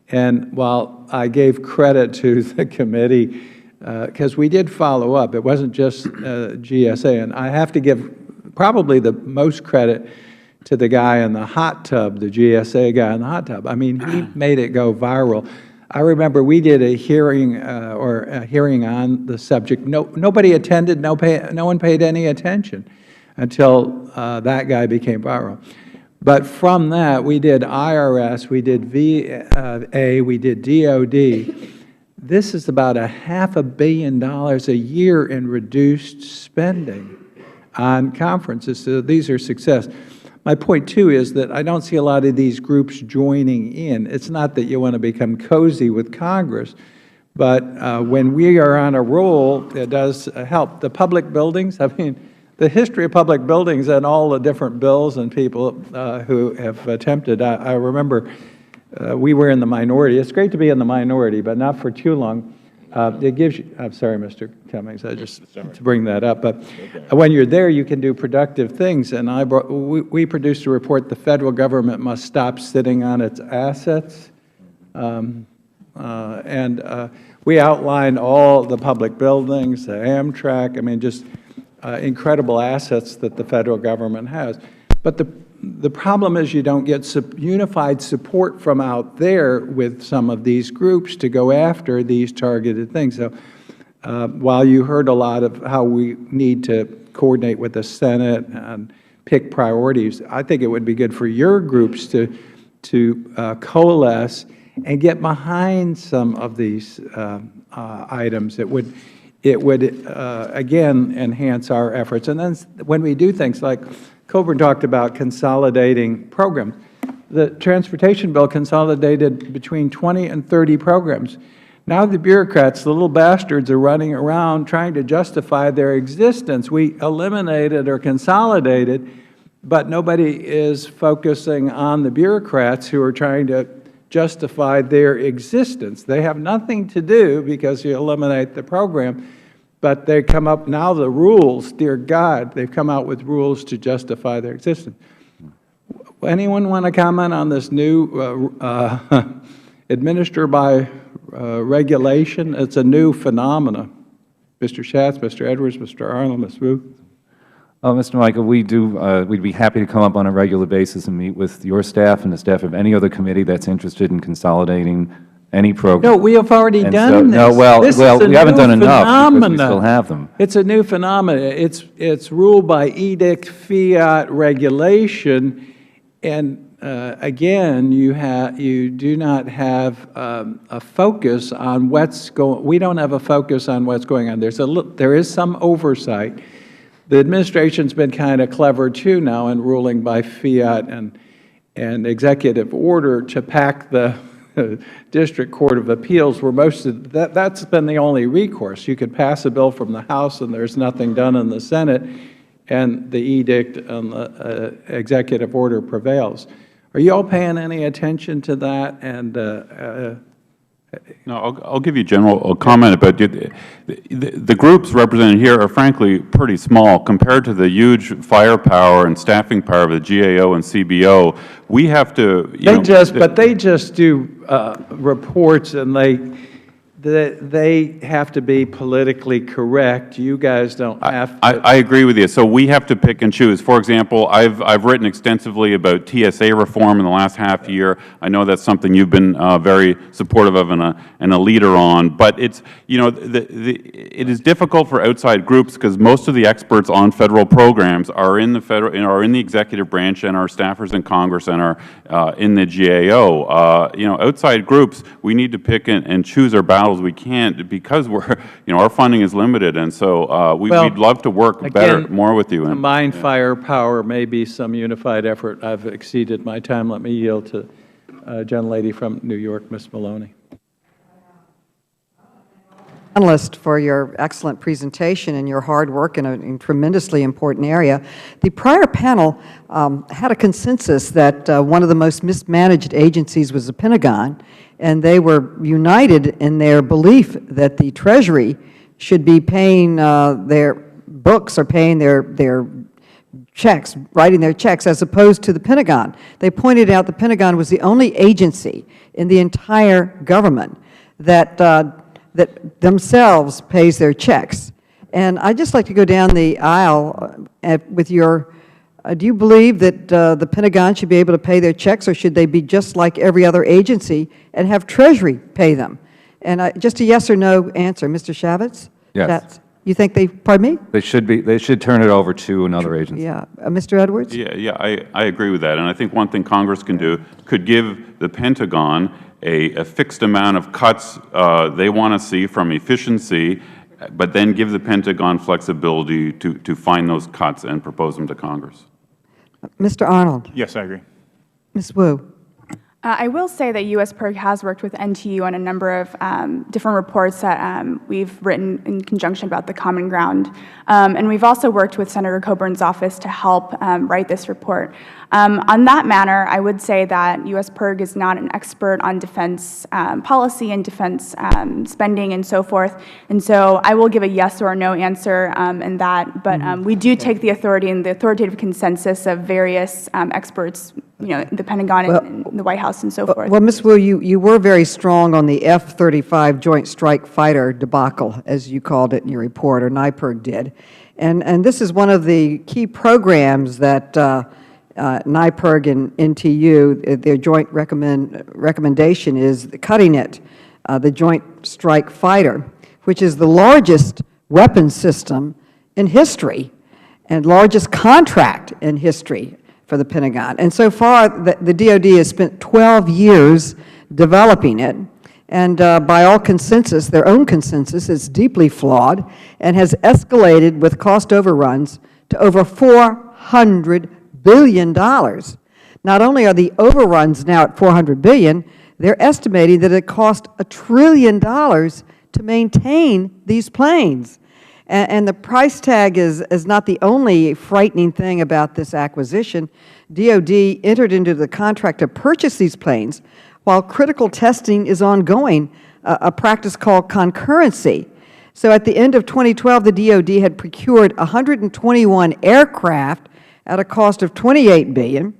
[SPEAKER 1] And while I gave credit to the committee, because we did follow up, it wasn't just GSA, and I have to give probably the most credit to the guy in the hot tub, the GSA guy in the hot tub. I mean, he made it go viral. I remember we did a hearing on the subject. Nobody attended, no one paid any attention until that guy became viral. But from that, we did IRS, we did VA, we did DOD. This is about $500 million a year in reduced spending on conferences. So these are success. My point, too, is that I don't see a lot of these groups joining in. It's not that you want to become cozy with Congress, but when we are on a roll, it does help. The public buildings, I mean, the history of public buildings and all the different bills and people who have attempted, I remember we were in the minority. It's great to be in the minority, but not for too long. It gives you, I'm sorry, Mr. Cummings, I just to bring that up, but when you're there, you can do productive things. And we produced a report, the Federal Government must stop sitting on its assets. We outlined all the public buildings, the Amtrak, I mean, just incredible assets that the Federal Government has. But the problem is you don't get unified support from out there with some of these groups to go after these targeted things. So while you heard a lot of how we need to coordinate with the Senate and pick priorities. I think it would be good for your groups to coalesce and get behind some of these items. It would again enhance our efforts. And then when we do things like Coburn talked about consolidating programs, the transportation bill consolidated between 20 and 30 programs. Now the bureaucrats, the little bastards, are running around trying to justify their existence. We eliminated or consolidated, but nobody is focusing on the bureaucrats who are trying to justify their existence. They have nothing to do because you eliminate the program, but they come up now, the rules, dear God, they've come out with rules to justify their existence. Anyone want to comment on this new administer by regulation? It's a new phenomena. Mr. Schatz, Mr. Edwards, Mr. Arnold, Ms. Wu.
[SPEAKER 3] Mr. Michael, we'd be happy to come up on a regular basis and meet with your staff and the staff of any other committee that's interested in consolidating any program.
[SPEAKER 1] No, we have already done this.
[SPEAKER 3] No, well,
[SPEAKER 1] This is a
[SPEAKER 3] we haven't done
[SPEAKER 1] new
[SPEAKER 3] enough because we
[SPEAKER 1] phenomena.
[SPEAKER 3] still have them.
[SPEAKER 1] It's a new phenomenon. It's ruled by edict, fiat, regulation, and again, you do not have a focus on what's going. We don't have a focus on what's going on. There is some oversight. The administration's been kind of clever too now in ruling by fiat and executive order to pack the District Court of Appeals, where most of that's been the only recourse. You could pass a bill from the House and there's nothing done in the Senate, and the edict and the executive order prevails. Are you all paying any attention to that? And
[SPEAKER 4] no, I'll give you a general comment about it. The groups represented here are frankly pretty small compared to the huge firepower and staffing power of the GAO and CBO. We have to,
[SPEAKER 1] but they just do reports, and they have to be politically correct. You guys don't have to.
[SPEAKER 4] I agree with you. So we have to pick and choose. For example, I've written extensively about TSA reform in the last half year. I know that's something you've been very supportive of and a leader on. But it's, it is difficult for outside groups because most of the experts on Federal programs are in the executive branch and are staffers in Congress and are in the GAO. Outside groups, we need to pick and choose our battles. We can't because our funding is limited, and so we'd love to work more with you.
[SPEAKER 1] Combined firepower may be some unified effort. I've exceeded my time. Let me yield to a gentlelady from New York, Ms. Maloney.
[SPEAKER 9] Panelists for your excellent presentation and your hard work in a tremendously important area. The prior panel had a consensus that one of the most mismanaged agencies was the Pentagon, and they were united in their belief that the Treasury should be paying their books or paying their checks, writing their checks, as opposed to the Pentagon. They pointed out the Pentagon was the only agency in the entire government that themselves pays their checks. And I'd just like to go down the aisle with your, do you believe that the Pentagon should be able to pay their checks, or should they be just like every other agency and have Treasury pay them? And just a yes or no answer. Mr. Chavez?
[SPEAKER 3] Yes.
[SPEAKER 9] You think pardon me?
[SPEAKER 3] They should turn it over to another agency.
[SPEAKER 9] Yeah. Mr. Edwards?
[SPEAKER 4] Yeah, I agree with that. And I think one thing Congress can do could give the Pentagon a fixed amount of cuts they want to see from efficiency, but then give the Pentagon flexibility to find those cuts and propose them to Congress.
[SPEAKER 9] Mr. Arnold?
[SPEAKER 5] Yes, I agree.
[SPEAKER 9] Ms. Wu?
[SPEAKER 6] I will say that USPIRG has worked with NTU on a number of different reports that we've written in conjunction about the Common Ground. And we've also worked with Senator Coburn's office to help write this report. On that matter, I would say that USPIRG is not an expert on defense policy and defense spending and so forth. And so I will give a yes or no answer in that. But we do take the authority and the authoritative consensus of various experts, the Pentagon and the White House and so forth.
[SPEAKER 9] Well, Ms. Wu, you were very strong on the F-35 Joint Strike Fighter debacle, as you called it in your report, or NYPIRG did. And this is one of the key programs that NYPIRG and NTU, their joint recommendation is cutting it, the Joint Strike Fighter, which is the largest weapons system in history. and largest contract in history for the Pentagon. And so far, the DoD has spent 12 years developing it, and by all consensus, their own consensus, it's deeply flawed and has escalated with cost overruns to over $400 billion. Not only are the overruns now at $400 billion, they're estimating that it cost $1 trillion to maintain these planes. And the price tag is not the only frightening thing about this acquisition. DoD entered into the contract to purchase these planes while critical testing is ongoing, a practice called concurrency. So at the end of 2012, the DoD had procured 121 aircraft at a cost of $28 billion.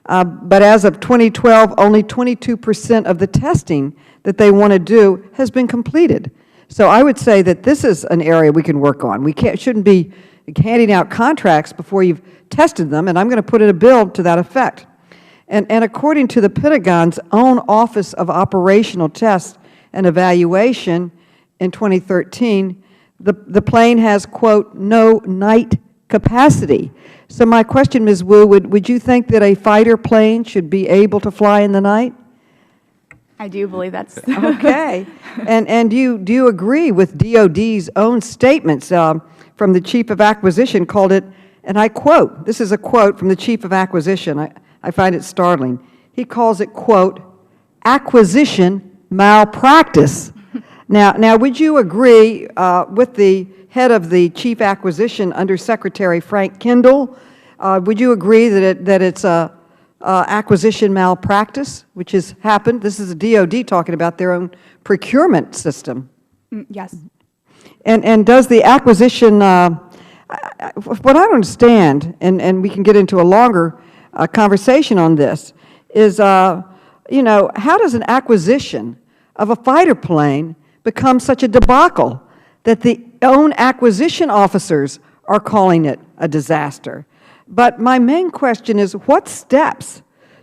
[SPEAKER 9] But as of 2012, only 22% of the testing that they want to do has been completed. So I would say that this is an area we can work on. We shouldn't be handing out contracts before you've tested them, and I'm going to put in a bill to that effect. And according to the Pentagon's own Office of Operational Tests and Evaluation in 2013, the plane has, quote, no night capacity. So my question, Ms. Wu, would you think that a fighter plane should be able to fly in the night?
[SPEAKER 6] I do believe that's
[SPEAKER 9] okay. And do you agree with DoD's own statements from the Chief of Acquisition called it, and I quote, this is a quote from the Chief of Acquisition, I find it startling. He calls it, quote, acquisition malpractice. Now, would you agree with the head of the Chief Acquisition, Undersecretary Frank Kendall? Would you agree that it's a acquisition malpractice, which has happened? This is the DoD talking about their own procurement system.
[SPEAKER 6] Yes.
[SPEAKER 9] And does the acquisition, what I don't understand, and we can get into a longer conversation on this, is, you know, how does an acquisition of a fighter plane become such a debacle that the own acquisition officers are calling it a disaster? But my main question is, what steps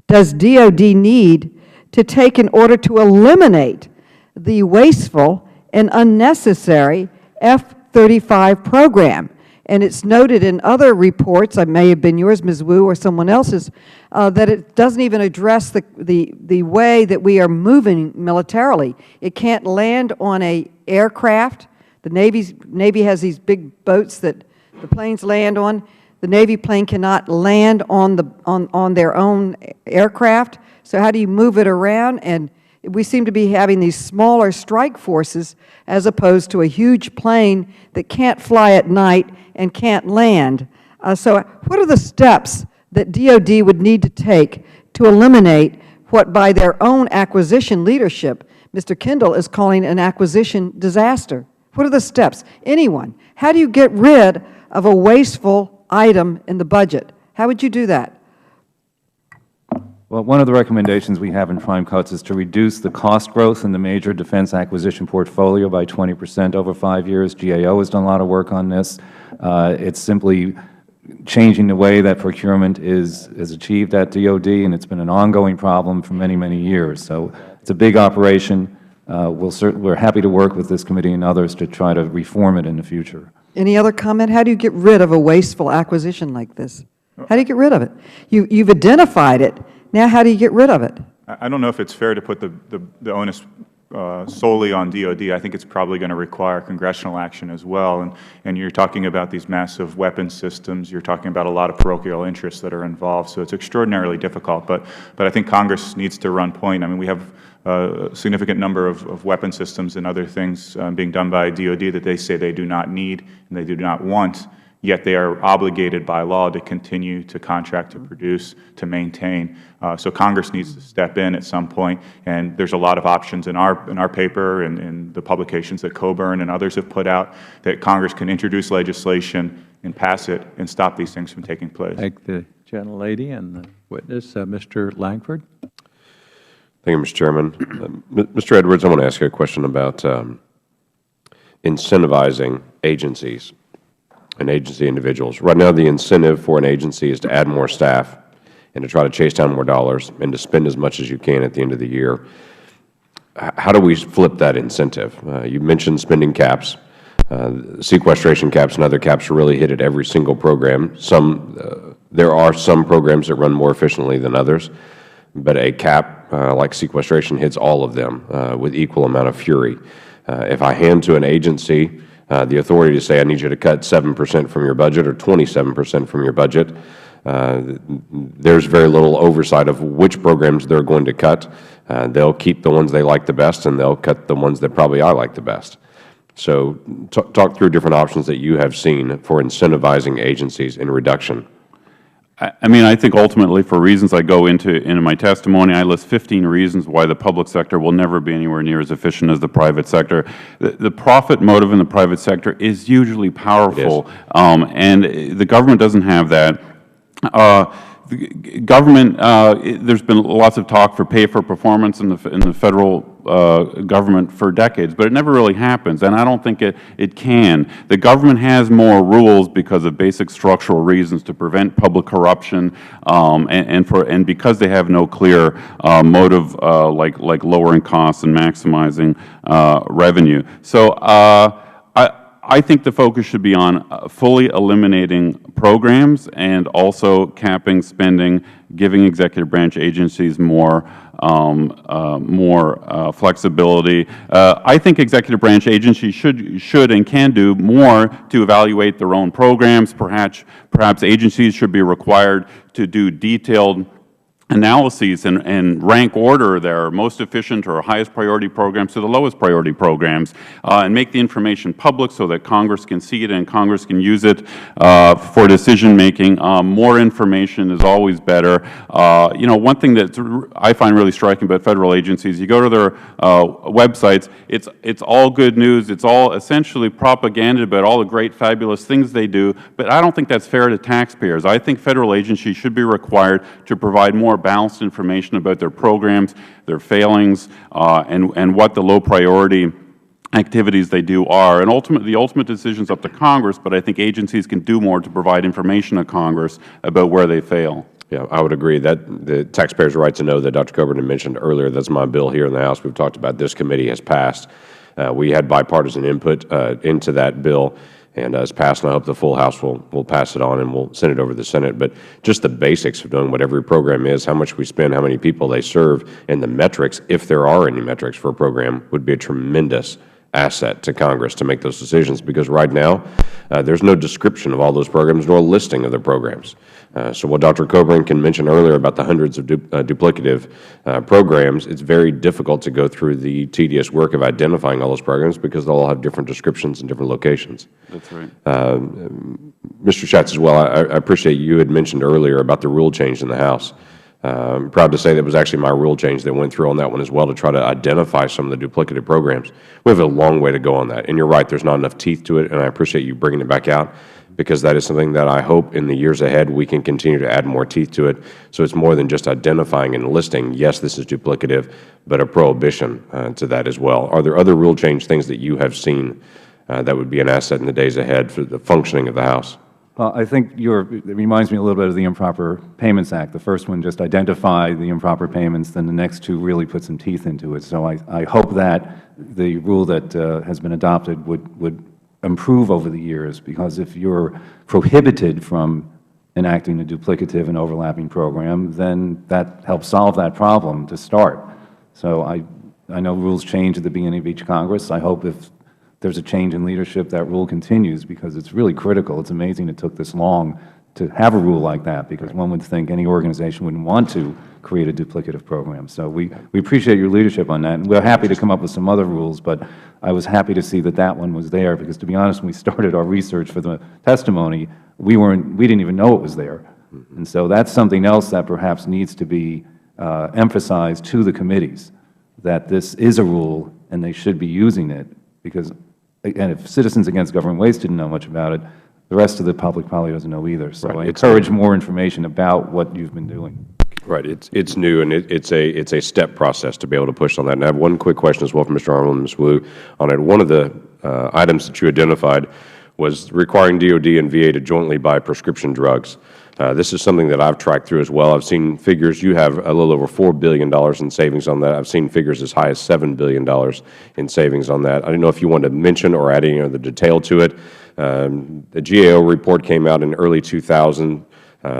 [SPEAKER 9] does DoD need to take in order to eliminate the wasteful and unnecessary F-35 program? And it's noted in other reports, it may have been yours, Ms. Wu, or someone else's, that it doesn't even address the way that we are moving militarily. It can't land on an aircraft. The Navy has these big boats that the planes land on. The Navy plane cannot land on their own aircraft. So how do you move it around? And we seem to be having these smaller strike forces as opposed to a huge plane that can't fly at night and can't land. So what are the steps that DoD would need to take to eliminate what, by their own acquisition leadership, Mr. Kendall is calling an acquisition disaster? What are the steps? Anyone? How do you get rid of a wasteful item in the budget? How would you do that?
[SPEAKER 3] Well, one of the recommendations we have in prime cuts is to reduce the cost growth in the major defense acquisition portfolio by 20% over 5 years. GAO has done a lot of work on this. It's simply changing the way that procurement is achieved at DoD, and it's been an ongoing problem for many, many years. So it's a big operation. We're happy to work with this committee and others to try to reform it in the future.
[SPEAKER 9] Any other comment? How do you get rid of a wasteful acquisition like this? How do you get rid of it? You've identified it. Now how do you get rid of it?
[SPEAKER 5] I don't know if it's fair to put the onus solely on DoD. I think it's probably going to require congressional action as well. And you're talking about these massive weapons systems. You're talking about a lot of parochial interests that are involved. So it's extraordinarily difficult. But I think Congress needs to run point. I mean, we have a significant number of weapon systems and other things being done by DoD that they say they do not need and they do not want, yet they are obligated by law to continue to contract, to produce, to maintain. So Congress needs to step in at some point, and there's a lot of options in our paper and in the publications that Coburn and others have put out that Congress can introduce legislation and pass it and stop these things from taking place.
[SPEAKER 1] Thank the gentlelady and the witness. Mr. Langford.
[SPEAKER 10] Thank you, Mr. Chairman. Mr. Edwards, I want to ask you a question about incentivizing agencies and agency individuals. Right now, the incentive for an agency is to add more staff and to try to chase down more dollars and to spend as much as you can at the end of the year. How do we flip that incentive? You mentioned spending caps. Sequestration caps and other caps are really hit at every single program. There are some programs that run more efficiently than others, but a cap like sequestration hits all of them with equal amount of fury. If I hand to an agency the authority to say, I need you to cut 7% from your budget or 27% from your budget, there's very little oversight of which programs they're going to cut. They'll keep the ones they like the best, and they'll cut the ones that probably I like the best. So talk through different options that you have seen for incentivizing agencies in reduction.
[SPEAKER 4] I mean, I think ultimately, for reasons I go into my testimony, I list 15 reasons why the public sector will never be anywhere near as efficient as the private sector. The profit motive in the private sector is usually powerful, and the government doesn't have that. The government, there's been lots of talk for pay for performance in the federal government for decades, but it never really happens, and I don't think it can. The government has more rules because of basic structural reasons to prevent public corruption, and because they have no clear motive like lowering costs and maximizing revenue. So I think the focus should be on fully eliminating programs and also capping spending, giving executive branch agencies more flexibility. I think executive branch agencies should and can do more to evaluate their own programs. Perhaps agencies should be required to do detailed analyses and rank order their most efficient or highest priority programs to the lowest priority programs, and make the information public so that Congress can see it and Congress can use it for decision making. More information is always better. You know, one thing that I find really striking about federal agencies, you go to their websites, it's all good news, it's all essentially propaganda about all the great fabulous things they do, but I don't think that's fair to taxpayers. I think federal agencies should be required to provide more balanced information about their programs, their failings, and what the low priority activities they do are. And the ultimate decision is up to Congress, but I think agencies can do more to provide information to Congress about where they fail.
[SPEAKER 10] Yeah, I would agree that the taxpayers' right to know that Dr. Coburn had mentioned earlier. That's my bill here in the House. We've talked about this committee has passed. We had bipartisan input into that bill, and it's passed, and I hope the full House will pass it on and we'll send it over to the Senate. But just the basics of knowing what every program is, how much we spend, how many people they serve, and the metrics, if there are any metrics for a program, would be a tremendous asset to Congress to make those decisions, because right now there's no description of all those programs nor listing of the programs. So what Dr. Coburn can mention earlier about the hundreds of duplicative programs, it's very difficult to go through the tedious work of identifying all those programs because they'll all have different descriptions in different locations.
[SPEAKER 4] That's right.
[SPEAKER 10] Mr. Schatz, as well, I appreciate you had mentioned earlier about the rule change in the House. I'm proud to say that was actually my rule change that went through on that one as well, to try to identify some of the duplicative programs. We have a long way to go on that, and you're right, there's not enough teeth to it, and I appreciate you bringing it back out, because that is something that I hope in the years ahead we can continue to add more teeth to it, so it's more than just identifying and listing, yes, this is duplicative, but a prohibition to that as well. Are there other rule change things that you have seen that would be an asset in the days ahead for the functioning of the House?
[SPEAKER 3] Well, I think it reminds me a little bit of the Improper Payments Act. The first one just identified the improper payments, then the next two really put some teeth into it. So I hope that the rule that has been adopted would improve over the years, because if you're prohibited from enacting a duplicative and overlapping program, then that helps solve that problem to start. So I know rules change at the beginning of each Congress. I hope if there's a change in leadership, that rule continues, because it's really critical. It's amazing it took this long to have a rule like that, because one would think any organization wouldn't want to create a duplicative program. So we appreciate your leadership on that, and we're happy to come up with some other rules, but I was happy to see that one was there, because to be honest, when we started our research for the testimony, we didn't even know it was there. And so that's something else that perhaps needs to be emphasized to the committees, that this is a rule and they should be using it, because, again, if Citizens Against Government Waste didn't know much about it, the rest of the public probably doesn't know either. So I encourage more information about what you've been doing.
[SPEAKER 10] Right. It's new, and it's a step process to be able to push on that. And I have one quick question as well from Mr. Arnold and Ms. Wu on it. One of the items that you identified was requiring DOD and VA to jointly buy prescription drugs. This is something that I've tracked through as well. I've seen figures. You have a little over $4 billion in savings on that. I've seen figures as high as $7 billion in savings on that. I didn't know if you wanted to mention or add any other detail to it. The GAO report came out in early 2000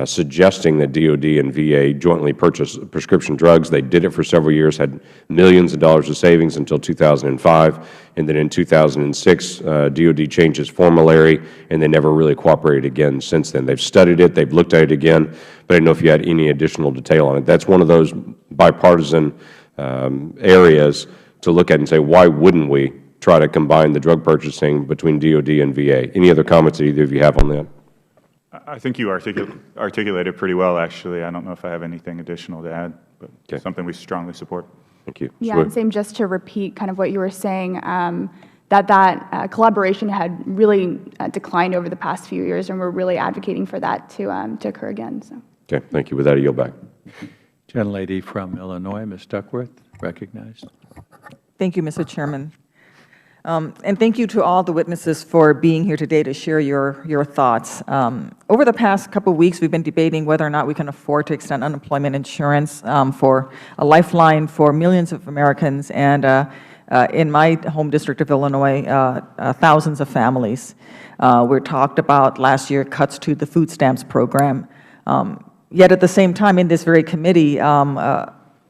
[SPEAKER 10] suggesting that DOD and VA jointly purchase prescription drugs. They did it for several years, had millions of dollars of savings until 2005. And then in 2006, DOD changed its formulary, and they never really cooperated again since then. They've studied it. They've looked at it again. But I didn't know if you had any additional detail on it. That's one of those bipartisan areas to look at and say, why wouldn't we try to combine the drug purchasing between DOD and VA? Any other comments that either of you have on that?
[SPEAKER 5] I think you articulated pretty well, actually. I don't know if I have anything additional to add, but it's something we strongly support.
[SPEAKER 10] Thank you.
[SPEAKER 6] Yeah, and same, just to repeat kind of what you were saying, that collaboration had really declined over the past few years, and we're really advocating for that to occur again. So.
[SPEAKER 10] Okay, thank you. With that, I yield back.
[SPEAKER 1] Gentlelady from Illinois, Ms. Duckworth, recognized.
[SPEAKER 11] Thank you, Mr. Chairman. And thank you to all the witnesses for being here today to share your thoughts. Over the past couple of weeks, we've been debating whether or not we can afford to extend unemployment insurance for a lifeline for millions of Americans, and in my home district of Illinois, thousands of families. We talked about last year cuts to the food stamps program. Yet at the same time, in this very committee,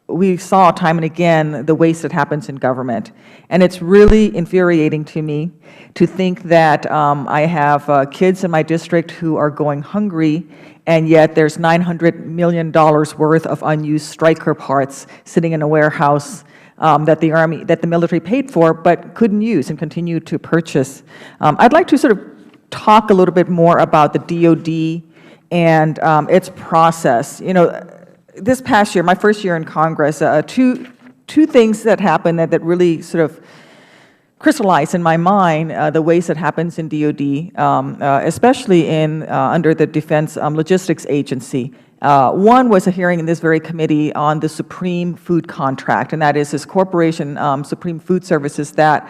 [SPEAKER 11] we saw time and again the waste that happens in government. And it's really infuriating to me to think that I have kids in my district who are going hungry, and yet there's $900 million worth of unused Stryker parts sitting in a warehouse that the military paid for but couldn't use and continue to purchase. I'd like to sort of talk a little bit more about the DOD and its process. You know, this past year, my first year in Congress, two things that happened that really sort of crystallized in my mind the waste that happens in DOD, especially under the Defense Logistics Agency. One was a hearing in this very committee on the Supreme Food Contract, and that is this corporation, Supreme Food Services, that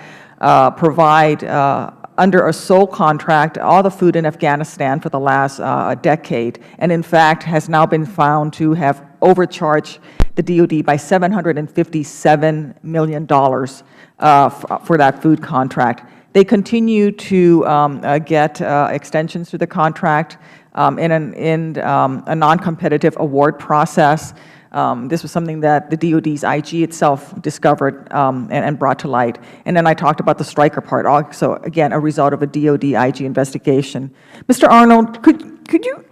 [SPEAKER 11] provide under a sole contract all the food in Afghanistan for the last decade, and in fact has now been found to have overcharged the DOD by $757 million for that food contract. They continue to get extensions to the contract in a non-competitive award process. This was something that the DOD's IG itself discovered and brought to light. And then I talked about the Stryker part, also, again, a result of a DOD IG investigation. Mr. Arnold, could you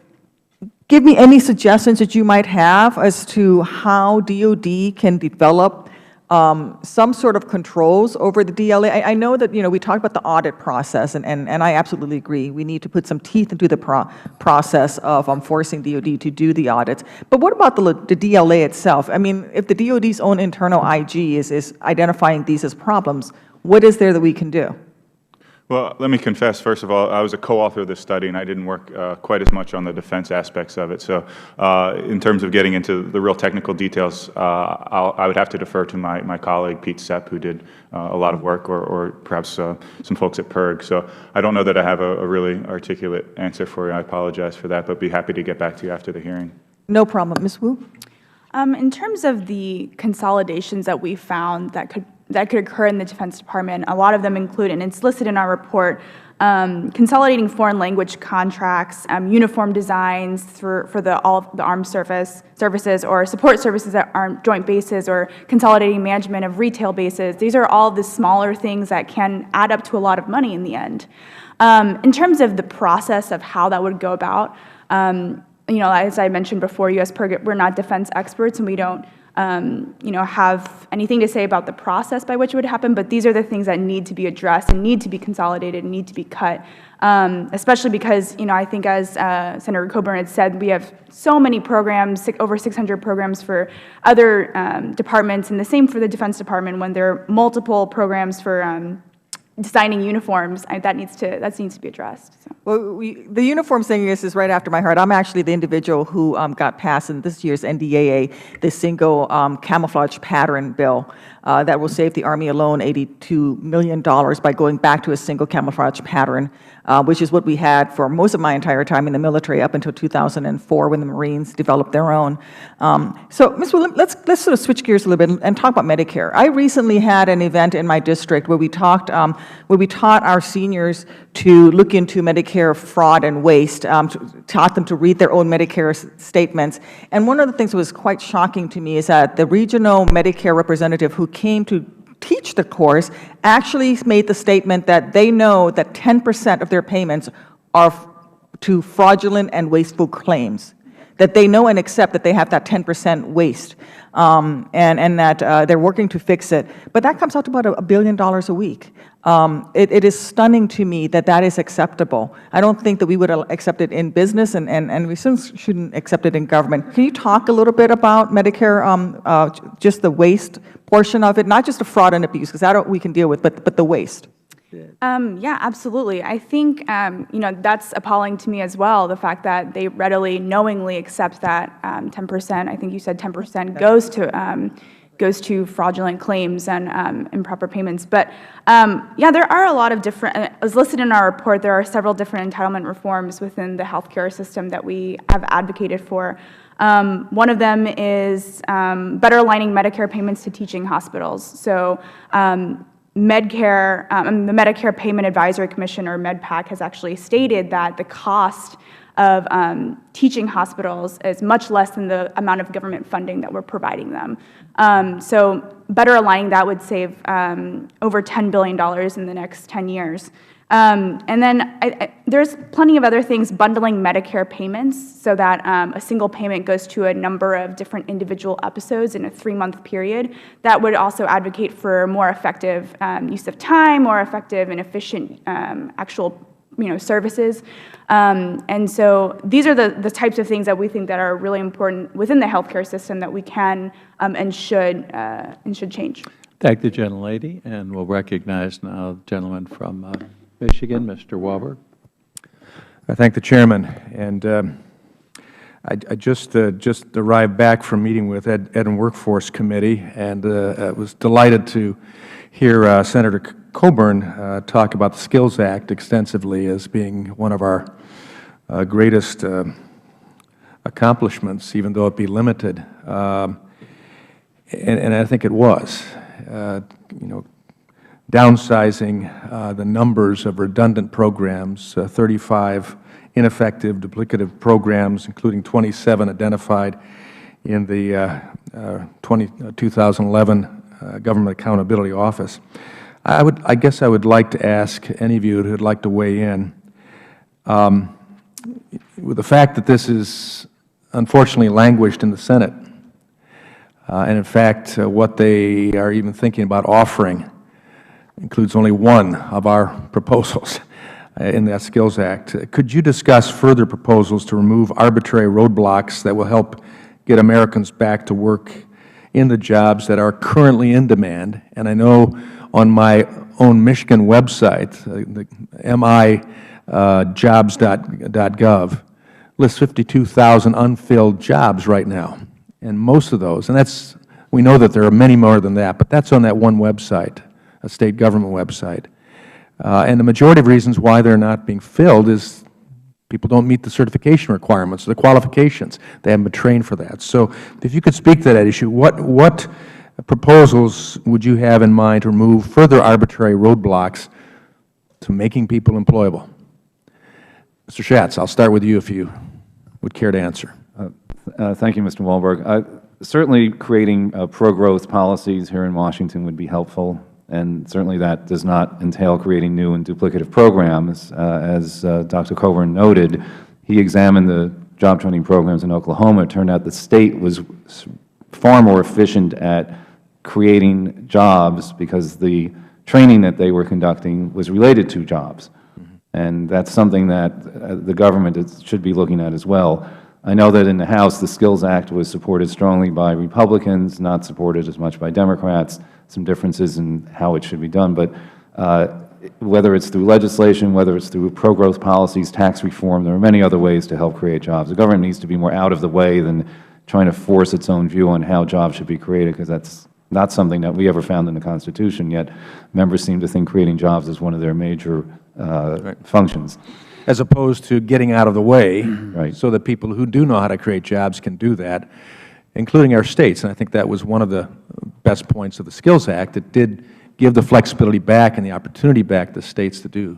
[SPEAKER 11] give me any suggestions that you might have as to how DOD can develop some sort of controls over the DLA? I know that, we talked about the audit process, and I absolutely agree. We need to put some teeth into the process of forcing DOD to do the audits. But what about the DLA itself? I mean, if the DOD's own internal IG is identifying these as problems, what is there that we can do?
[SPEAKER 5] Well, let me confess, first of all, I was a co-author of this study, and I didn't work quite as much on the defense aspects of it. So in terms of getting into the real technical details, I would have to defer to my colleague, Pete Sepp, who did a lot of work, or perhaps some folks at PERG. So I don't know that I have a really articulate answer for you. I apologize for that, but be happy to get back to you after the hearing.
[SPEAKER 11] No problem. Ms. Wu?
[SPEAKER 6] In terms of the consolidations that we found that could occur in the Defense Department, a lot of them include, and it's listed in our report, consolidating foreign language contracts, uniform designs for all of the armed services or support services that aren't joint bases, or consolidating management of retail bases. These are all the smaller things that can add up to a lot of money in the end. In terms of the process of how that would go about, as I mentioned before, U.S. PERG, we're not defense experts, and we don't have anything to say about the process by which it would happen, but these are the things that need to be addressed and need to be consolidated and need to be cut, especially because, I think as Senator Coburn had said, we have so many programs, over 600 programs for other departments, and the same for the Defense Department when there are multiple programs for designing uniforms. That needs to be addressed. So.
[SPEAKER 11] Well, the uniform thing is right after my heart. I'm actually the individual who got passed in this year's NDAA, the single camouflage pattern bill. that will save the Army alone $82 million by going back to a single camouflage pattern, which is what we had for most of my entire time in the military up until 2004 when the Marines developed their own. So, Ms. Williams, let's sort of switch gears a little bit and talk about Medicare. I recently had an event in my district where we taught our seniors to look into Medicare fraud and waste, taught them to read their own Medicare statements. And one of the things that was quite shocking to me is that the regional Medicare representative who came to teach the course actually made the statement that they know that 10% of their payments are to fraudulent and wasteful claims, that they know and accept that they have that 10% waste, and that they're working to fix it. But that comes out to about $1 billion a week. It is stunning to me that that is acceptable. I don't think that we would accept it in business, and we shouldn't accept it in government. Can you talk a little bit about Medicare, just the waste portion of it, not just the fraud and abuse, because that we can deal with, but the waste?
[SPEAKER 6] Yeah, absolutely. I think that's appalling to me as well. The fact that they readily, knowingly accept that 10%. I think you said 10% goes to fraudulent claims and improper payments. But yeah, there are a lot of different. As listed in our report, there are several different entitlement reforms within the healthcare system that we have advocated for. One of them is better aligning Medicare payments to teaching hospitals. So Medicare, the Medicare Payment Advisory Commission, or MedPAC, has actually stated that the cost of teaching hospitals is much less than the amount of government funding that we're providing them. So better aligning that would save over $10 billion in the next 10 years. And then there's plenty of other things, bundling Medicare payments so that a single payment goes to a number of different individual episodes in a 3-month period. That would also advocate for more effective use of time, more effective and efficient actual services. And so these are the types of things that we think that are really important within the healthcare system that we can and should change.
[SPEAKER 1] Thank the gentlelady, and we'll recognize now the gentleman from Michigan, Mr. Walberg.
[SPEAKER 12] I thank the Chairman. And I just arrived back from meeting with Ed and Workforce Committee, and was delighted to hear Senator Coburn talk about the Skills Act extensively as being one of our greatest accomplishments, even though it be limited. And I think it was. Downsizing the numbers of redundant programs, 35 ineffective, duplicative programs, including 27 identified in the 2011 Government Accountability Office. I guess I would like to ask any of you who would like to weigh in, with the fact that this is unfortunately languished in the Senate, and in fact what they are even thinking about offering includes only one of our proposals in that Skills Act. Could you discuss further proposals to remove arbitrary roadblocks that will help get Americans back to work in the jobs that are currently in demand? And I know on my own Michigan website, the mijobs.gov, lists 52,000 unfilled jobs right now. And most of those, and we know that there are many more than that, but that's on that one website, a state government website. And the majority of reasons why they're not being filled is people don't meet the certification requirements, the qualifications. They haven't been trained for that. So if you could speak to that issue, what proposals would you have in mind to remove further arbitrary roadblocks to making people employable? Mr. Schatz, I'll start with you if you would care to answer.
[SPEAKER 3] Thank you, Mr. Walberg. Certainly creating pro-growth policies here in Washington would be helpful, and certainly that does not entail creating new and duplicative programs. As Dr. Coburn noted, he examined the job training programs in Oklahoma. It turned out the State was far more efficient at creating jobs because the training that they were conducting was related to jobs. And that's something that the government should be looking at as well. I know that in the House, the Skills Act was supported strongly by Republicans, not supported as much by Democrats, some differences in how it should be done. But whether it's through legislation, whether it's through pro-growth policies, tax reform, there are many other ways to help create jobs. The government needs to be more out of the way than trying to force its own view on how jobs should be created, because that's not something that we ever found in the Constitution, yet members seem to think creating jobs is one of their major functions.
[SPEAKER 12] As opposed to getting out of the way,
[SPEAKER 3] Right.
[SPEAKER 12] so that people who do know how to create jobs can do that, including our states. And I think that was one of the best points of the Skills Act. It did give the flexibility back and the opportunity back to states to do.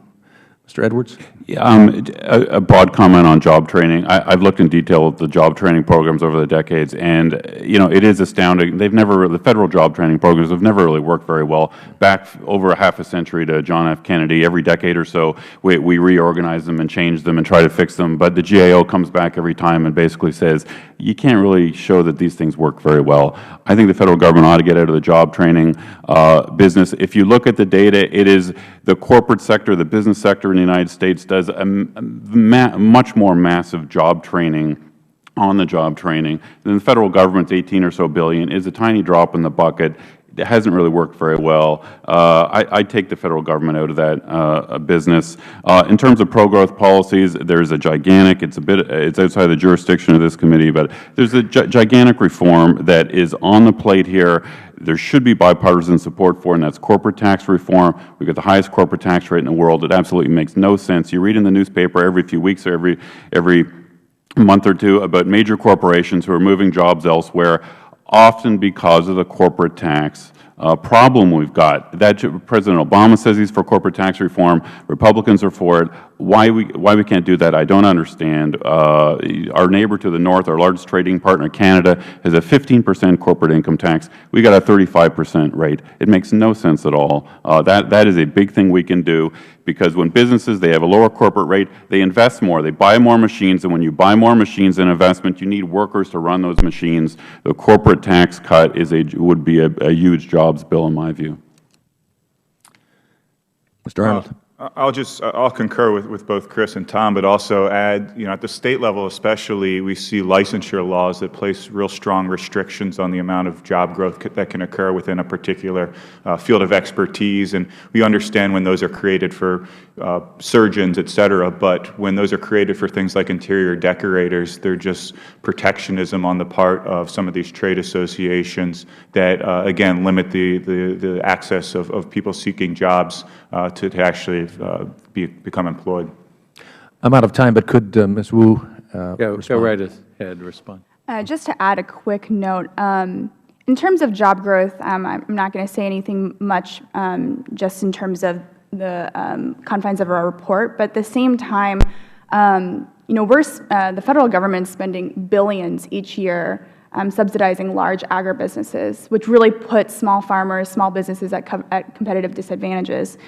[SPEAKER 12] Mr. Edwards?
[SPEAKER 4] Yeah, a broad comment on job training. I've looked in detail at the job training programs over the decades, and it is astounding. The federal job training programs have never really worked very well. Back over a half a century to John F. Kennedy, every decade or so, we reorganize them and change them and try to fix them. But the GAO comes back every time and basically says, you can't really show that these things work very well. I think the federal government ought to get out of the job training business. If you look at the data, it is the corporate sector, the business sector in the United States does a much more massive job training on the job training. Then the federal government's 18 or so billion is a tiny drop in the bucket. It hasn't really worked very well. I take the federal government out of that business. In terms of pro-growth policies, there's a gigantic, it's outside the jurisdiction of this committee, but there's a gigantic reform that is on the plate here. There should be bipartisan support for, and that's corporate tax reform. We've got the highest corporate tax rate in the world. It absolutely makes no sense. You read in the newspaper every few weeks or every month or two about major corporations who are moving jobs elsewhere, often because of the corporate tax problem we've got. President Obama says he's for corporate tax reform. Republicans are for it. Why we can't do that, I don't understand. Our neighbor to the north, our largest trading partner, Canada, has a 15% corporate income tax. We got a 35% rate. It makes no sense at all. That is a big thing we can do, because when businesses, they have a lower corporate rate, they invest more, they buy more machines, and when you buy more machines and investment, you need workers to run those machines. The corporate tax cut would be a huge jobs bill in my view.
[SPEAKER 12] Mr. Arnold?
[SPEAKER 5] I'll concur with both Chris and Tom, but also add, at the state level especially, we see licensure laws that place real strong restrictions on the amount of job growth that can occur within a particular field of expertise. And we understand when those are created for surgeons, et cetera, but when those are created for things like interior decorators, they're just protectionism on the part of some of these trade associations that, again, limit the access of people seeking jobs to actually become employed.
[SPEAKER 12] I'm out of time, but could Ms. Wu
[SPEAKER 1] Go right ahead, respond.
[SPEAKER 6] Just to add a quick note, in terms of job growth, I'm not going to say anything much just in terms of the confines of our report, but at the same time, the federal government is spending billions each year subsidizing large agribusinesses, which really puts small farmers, small businesses at competitive disadvantages.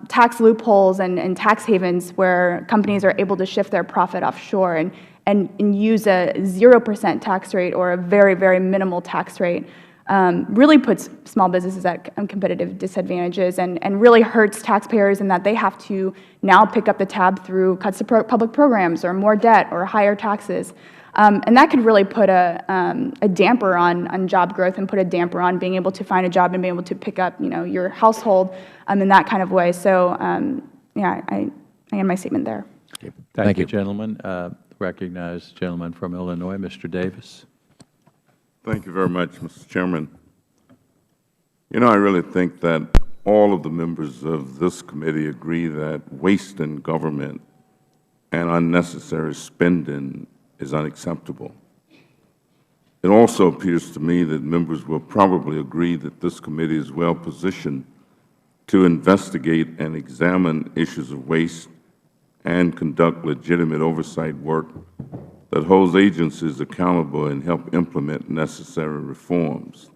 [SPEAKER 6] Tax loopholes and tax havens where companies are able to shift their profit offshore and use a 0% tax rate or a very, very minimal tax rate really puts small businesses at competitive disadvantages and really hurts taxpayers in that they have to now pick up the tab through cuts to public programs or more debt or higher taxes. And that could really put a damper on job growth and put a damper on being able to find a job and being able to pick up, your household in that kind of way. So, yeah, I end my statement there.
[SPEAKER 1] Thank you, gentlemen. Recognize the gentleman from Illinois, Mr. Davis.
[SPEAKER 13] Thank you very much, Mr. Chairman. I really think that all of the members of this committee agree that waste in government and unnecessary spending is unacceptable. It also appears to me that members will probably agree that this committee is well positioned to investigate and examine issues of waste and conduct legitimate oversight work that holds agencies accountable and help implement necessary reforms.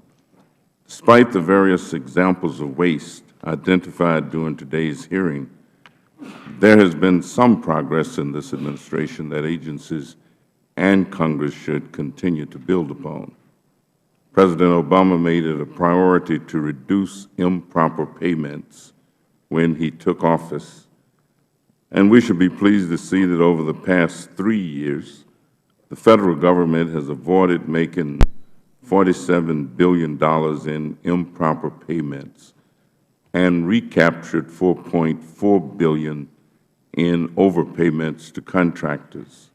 [SPEAKER 13] Despite the various examples of waste identified during today's hearing, there has been some progress in this administration that agencies and Congress should continue to build upon. President Obama made it a priority to reduce improper payments when he took office, and we should be pleased to see that over the past 3 years, the federal government has avoided making $47 billion in improper payments and recaptured $4.4 billion in overpayments to contractors.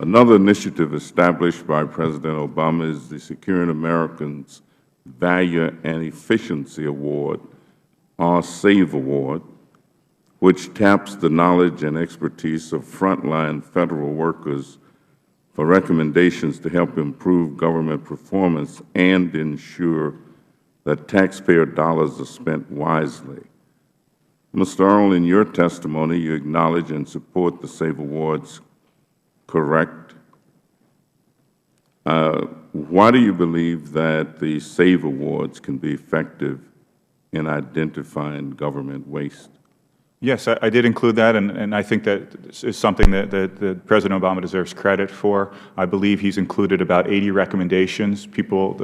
[SPEAKER 13] Another initiative established by President Obama is the Securing Americans Value and Efficiency Award, or SAVE Award, which taps the knowledge and expertise of frontline Federal workers for recommendations to help improve government performance and ensure that taxpayer dollars are spent wisely. Mr. Earl, in your testimony, you acknowledge and support the SAVE Awards, correct? Why do you believe that the SAVE Awards can be effective in identifying government waste?
[SPEAKER 5] Yes, I did include that, and I think that is something that President Obama deserves credit for. I believe he's included about 80 recommendations, people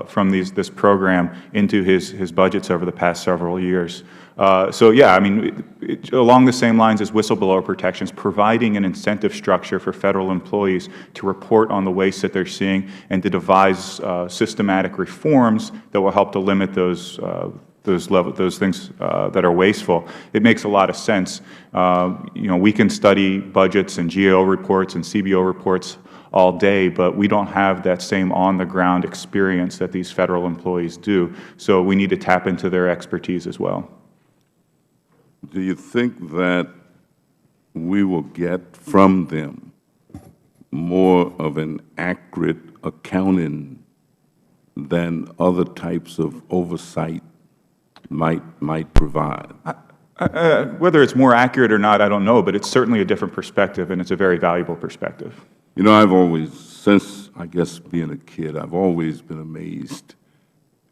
[SPEAKER 5] from this program, into his budgets over the past several years. So, yeah, I mean, along the same lines as whistleblower protections, providing an incentive structure for Federal employees to report on the waste that they're seeing and to devise systematic reforms that will help to limit those things that are wasteful. It makes a lot of sense. We can study budgets and GAO reports and CBO reports all day, but we don't have that same on-the-ground experience that these Federal employees do. So we need to tap into their expertise as well.
[SPEAKER 13] Do you think that we will get from them more of an accurate accounting than other types of oversight might provide?
[SPEAKER 5] Whether it's more accurate or not, I don't know, but it's certainly a different perspective, and it's a very valuable perspective.
[SPEAKER 13] You know, I've always, since I guess being a kid, I've always been amazed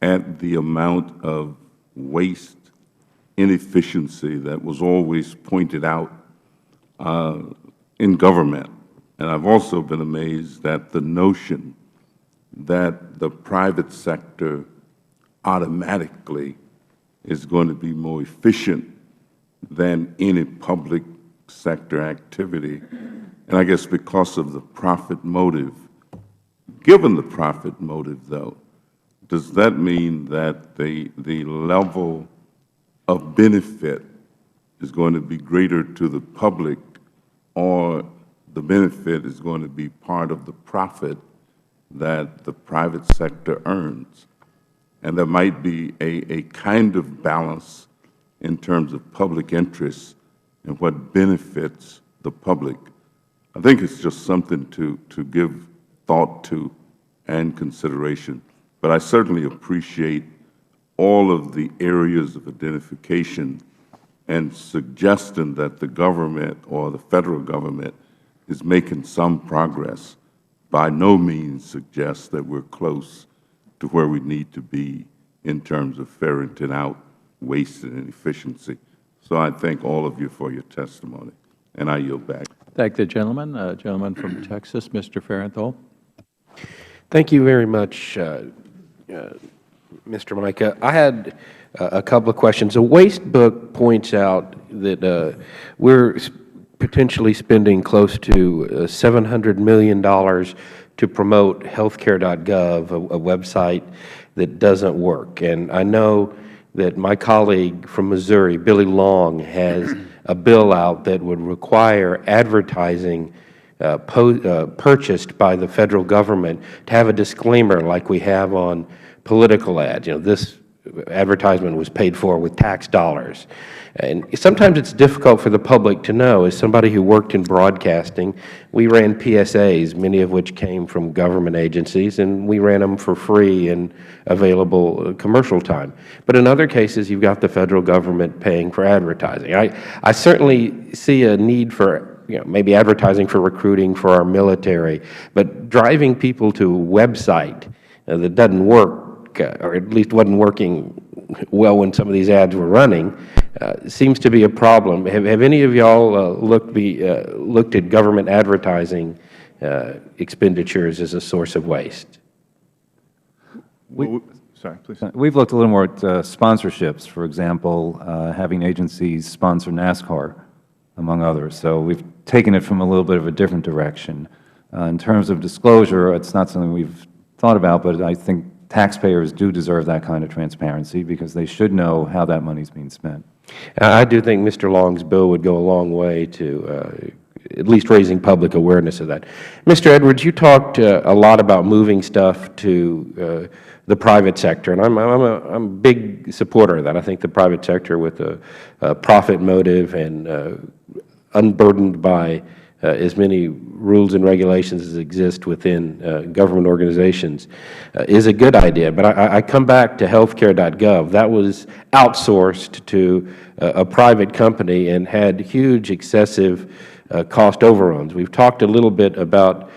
[SPEAKER 13] at the amount of waste, inefficiency that was always pointed out in government. And I've also been amazed at the notion that the private sector automatically is going to be more efficient than any public sector activity. And I guess because of the profit motive. Given the profit motive, though, does that mean that the level of benefit is going to be greater to the public, or the benefit is going to be part of the profit that the private sector earns? And there might be a kind of balance in terms of public interest and what benefits the public. I think it's just something to give thought to and consideration. But I certainly appreciate all of the areas of identification and suggesting that the government or the Federal government is making some progress. By no means suggests that we're close to where we need to be in terms of ferreting out waste and inefficiency. So I thank all of you for your testimony, and I yield back.
[SPEAKER 1] Thank the gentleman. Gentleman from Texas, Mr. Farenthold.
[SPEAKER 14] Thank you very much, Mr. Micah. I had a couple of questions. The Waste Book points out that we're potentially spending close to $700 million to promote healthcare.gov, a website that doesn't work. And I know that my colleague from Missouri, Billy Long, has a bill out that would require advertising purchased by the Federal government to have a disclaimer like we have on political ads. You know, this advertisement was paid for with tax dollars. And sometimes it's difficult for the public to know. As somebody who worked in broadcasting, we ran PSAs, many of which came from government agencies, and we ran them for free and available commercial time. But in other cases, you've got the Federal government paying for advertising. I certainly see a need for maybe advertising for recruiting for our military, but driving people to a website that doesn't work, or at least wasn't working well when some of these ads were running, seems to be a problem. Have any of y'all looked at government advertising expenditures as a source of waste?
[SPEAKER 5] Sorry, please.
[SPEAKER 3] We've looked a little more at sponsorships, for example, having agencies sponsor NASCAR, among others. So we've taken it from a little bit of a different direction. In terms of disclosure, it's not something we've thought about, but I think taxpayers do deserve that kind of transparency because they should know how that money is being spent.
[SPEAKER 14] I do think Mr. Long's bill would go a long way to at least raising public awareness of that. Mr. Edwards, you talked a lot about moving stuff to the private sector, and I'm a big supporter of that. I think the private sector with a profit motive and unburdened by as many rules and regulations as exist within government organizations is a good idea. But I come back to healthcare.gov. That was outsourced to a private company and had huge excessive cost overruns. We've talked a little bit about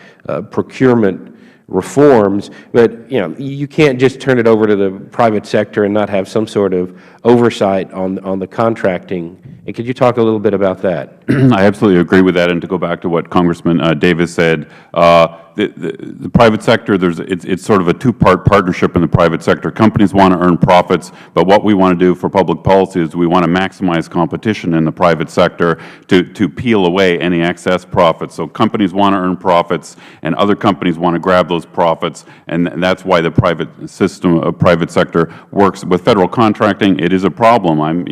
[SPEAKER 14] procurement reforms, but you can't just turn it over to the private sector and not have some sort of oversight on the contracting. And could you talk a little bit about that?
[SPEAKER 4] I absolutely agree with that. And to go back to what Congressman Davis said, the private sector, it's sort of a two-part partnership in the private sector. Companies want to earn profits, but what we want to do for public policy is we want to maximize competition in the private sector to peel away any excess profits. So companies want to earn profits, and other companies want to grab those profits, and that's why the private system of private sector works. With federal contracting, it is a problem.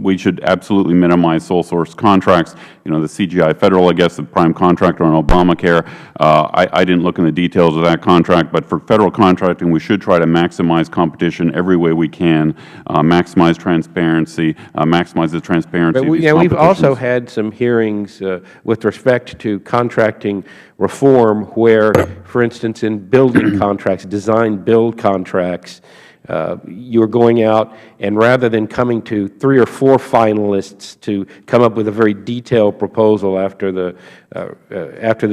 [SPEAKER 4] We should absolutely minimize sole source contracts. The CGI Federal, I guess, the prime contractor on Obamacare. I didn't look in the details of that contract, but for federal contracting, we should try to maximize competition every way we can, maximize transparency, maximize the transparency of these competitions.
[SPEAKER 14] We've also had some hearings with respect to contracting reform where, for instance, in building contracts, design-build contracts, you're going out and rather than coming to 3 or 4 finalists to come up with a very detailed proposal after the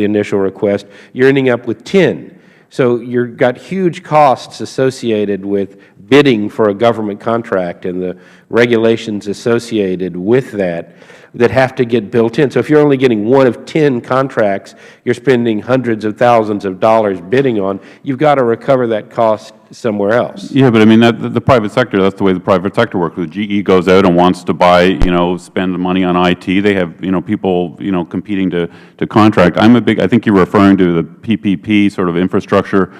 [SPEAKER 14] initial request, you're ending up with 10. So you've got huge costs associated with bidding for a government contract and the regulations associated with that have to get built in. So if you're only getting 1 of 10 contracts you're spending hundreds of thousands of dollars bidding on, you've got to recover that cost somewhere else.
[SPEAKER 4] Yeah, but the private sector, that's the way the private sector works. The GE goes out and wants to buy, spend money on IT. They have, people, competing to contract. I think you're referring to the PPP sort of infrastructure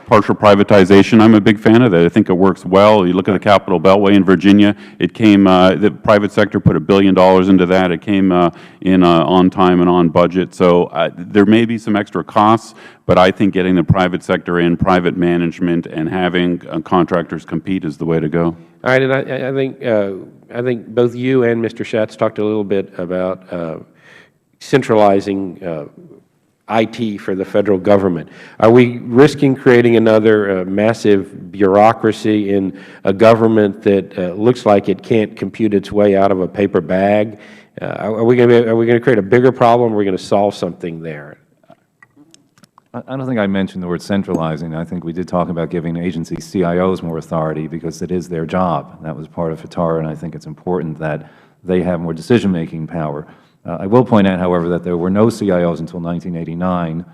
[SPEAKER 4] partial privatization. I'm a big fan of that. I think it works well. You look at the Capitol Beltway in Virginia. It came, the private sector put $1 billion into that. It came in on time and on budget. So there may be some extra costs, but I think getting the private sector in, private management, and having contractors compete is the way to go.
[SPEAKER 14] All right, and I think both you and Mr. Schatz talked a little bit about centralizing IT for the federal government. Are we risking creating another massive bureaucracy in a government that looks like it can't compute its way out of a paper bag? Are we going to create a bigger problem, or are we going to solve something there?
[SPEAKER 3] I don't think I mentioned the word centralizing. I think we did talk about giving agency CIOs more authority because it is their job. That was part of FTARA, and I think it's important that they have more decision-making power. I will point out, however, that there were no CIOs until 1989,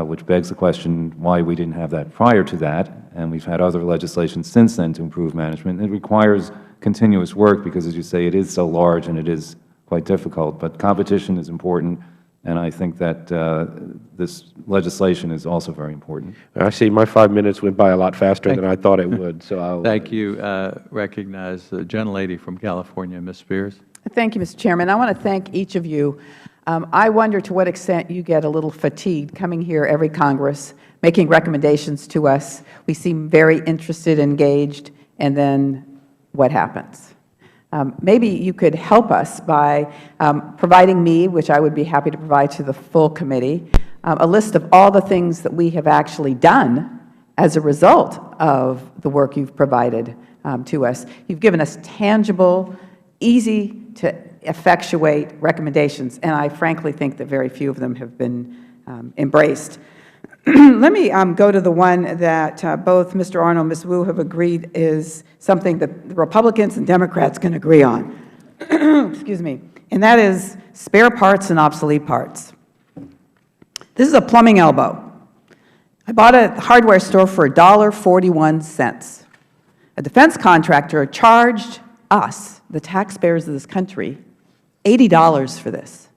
[SPEAKER 3] which begs the question why we didn't have that prior to that, and we've had other legislation since then to improve management. It requires continuous work because, as you say, it is so large and it is quite difficult, but competition is important, and I think that this legislation is also very important.
[SPEAKER 14] I see my 5 minutes went by a lot faster than I thought it would, so I'll...
[SPEAKER 1] Thank you. Recognize the gentlelady from California, Ms. Spears.
[SPEAKER 15] Thank you, Mr. Chairman. I want to thank each of you. I wonder to what extent you get a little fatigued coming here every Congress, making recommendations to us. We seem very interested, engaged, and then what happens? Maybe you could help us by providing me, which I would be happy to provide to the full committee, a list of all the things that we have actually done as a result of the work you've provided to us. You've given us tangible, easy to effectuate recommendations, and I frankly think that very few of them have been embraced. Let me go to the one that both Mr. Arnold and Ms. Wu have agreed is something that the Republicans and Democrats can agree on. Excuse me. And that is spare parts and obsolete parts. This is a plumbing elbow. I bought it at the hardware store for $1.41. A defense contractor charged us, the taxpayers of this country, $80 for this.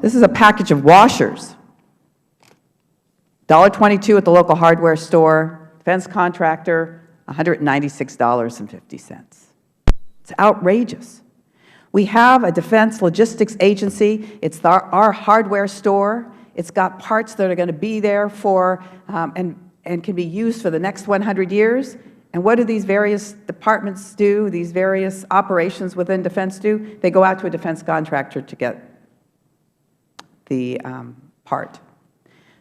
[SPEAKER 15] This is a package of washers, $1.22 at the local hardware store, defense contractor, $196.50. It's outrageous. We have a defense logistics agency. It's our hardware store. It's got parts that are going to be there for and can be used for the next 100 years. And what do these various departments do, these various operations within defense do? They go out to a defense contractor to get the part.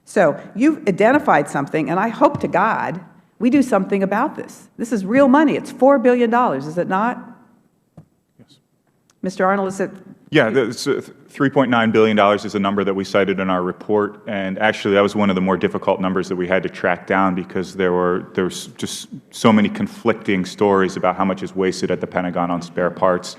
[SPEAKER 15] So you've identified something, and I hope to God we do something about this. This is real money. It's $4 billion, is it not?
[SPEAKER 5] Yes.
[SPEAKER 15] Mr. Arnold, is it?
[SPEAKER 5] Yeah, $3.9 billion is the number that we cited in our report, and actually that was one of the more difficult numbers that we had to track down because there was just so many conflicting stories about how much is wasted at the Pentagon on spare parts.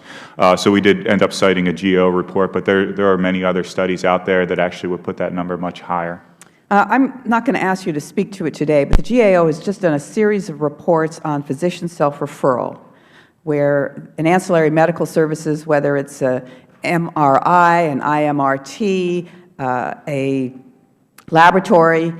[SPEAKER 5] So we did end up citing a GAO report, but there are many other studies out there that actually would put that number much higher.
[SPEAKER 15] I'm not going to ask you to speak to it today, but the GAO has just done a series of reports on physician self-referral, where in ancillary medical services, whether it's a MRI, an IMRT, a laboratory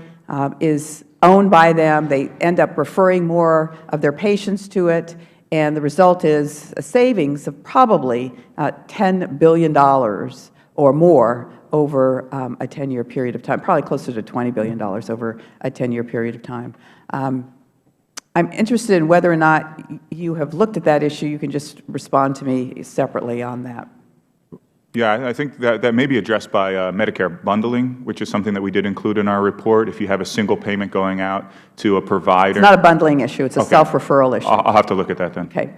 [SPEAKER 15] is owned by them. They end up referring more of their patients to it, and the result is a savings of probably $10 billion or more over a 10-year period of time, probably closer to $20 billion over a 10-year period of time. I'm interested in whether or not you have looked at that issue. You can just respond to me separately on that.
[SPEAKER 5] Yeah, I think that may be addressed by Medicare bundling, which is something that we did include in our report. If you have a single payment going out to a provider.
[SPEAKER 15] It's not a bundling issue. It's a self-referral issue.
[SPEAKER 5] I'll have to look at that then.
[SPEAKER 15] Okay.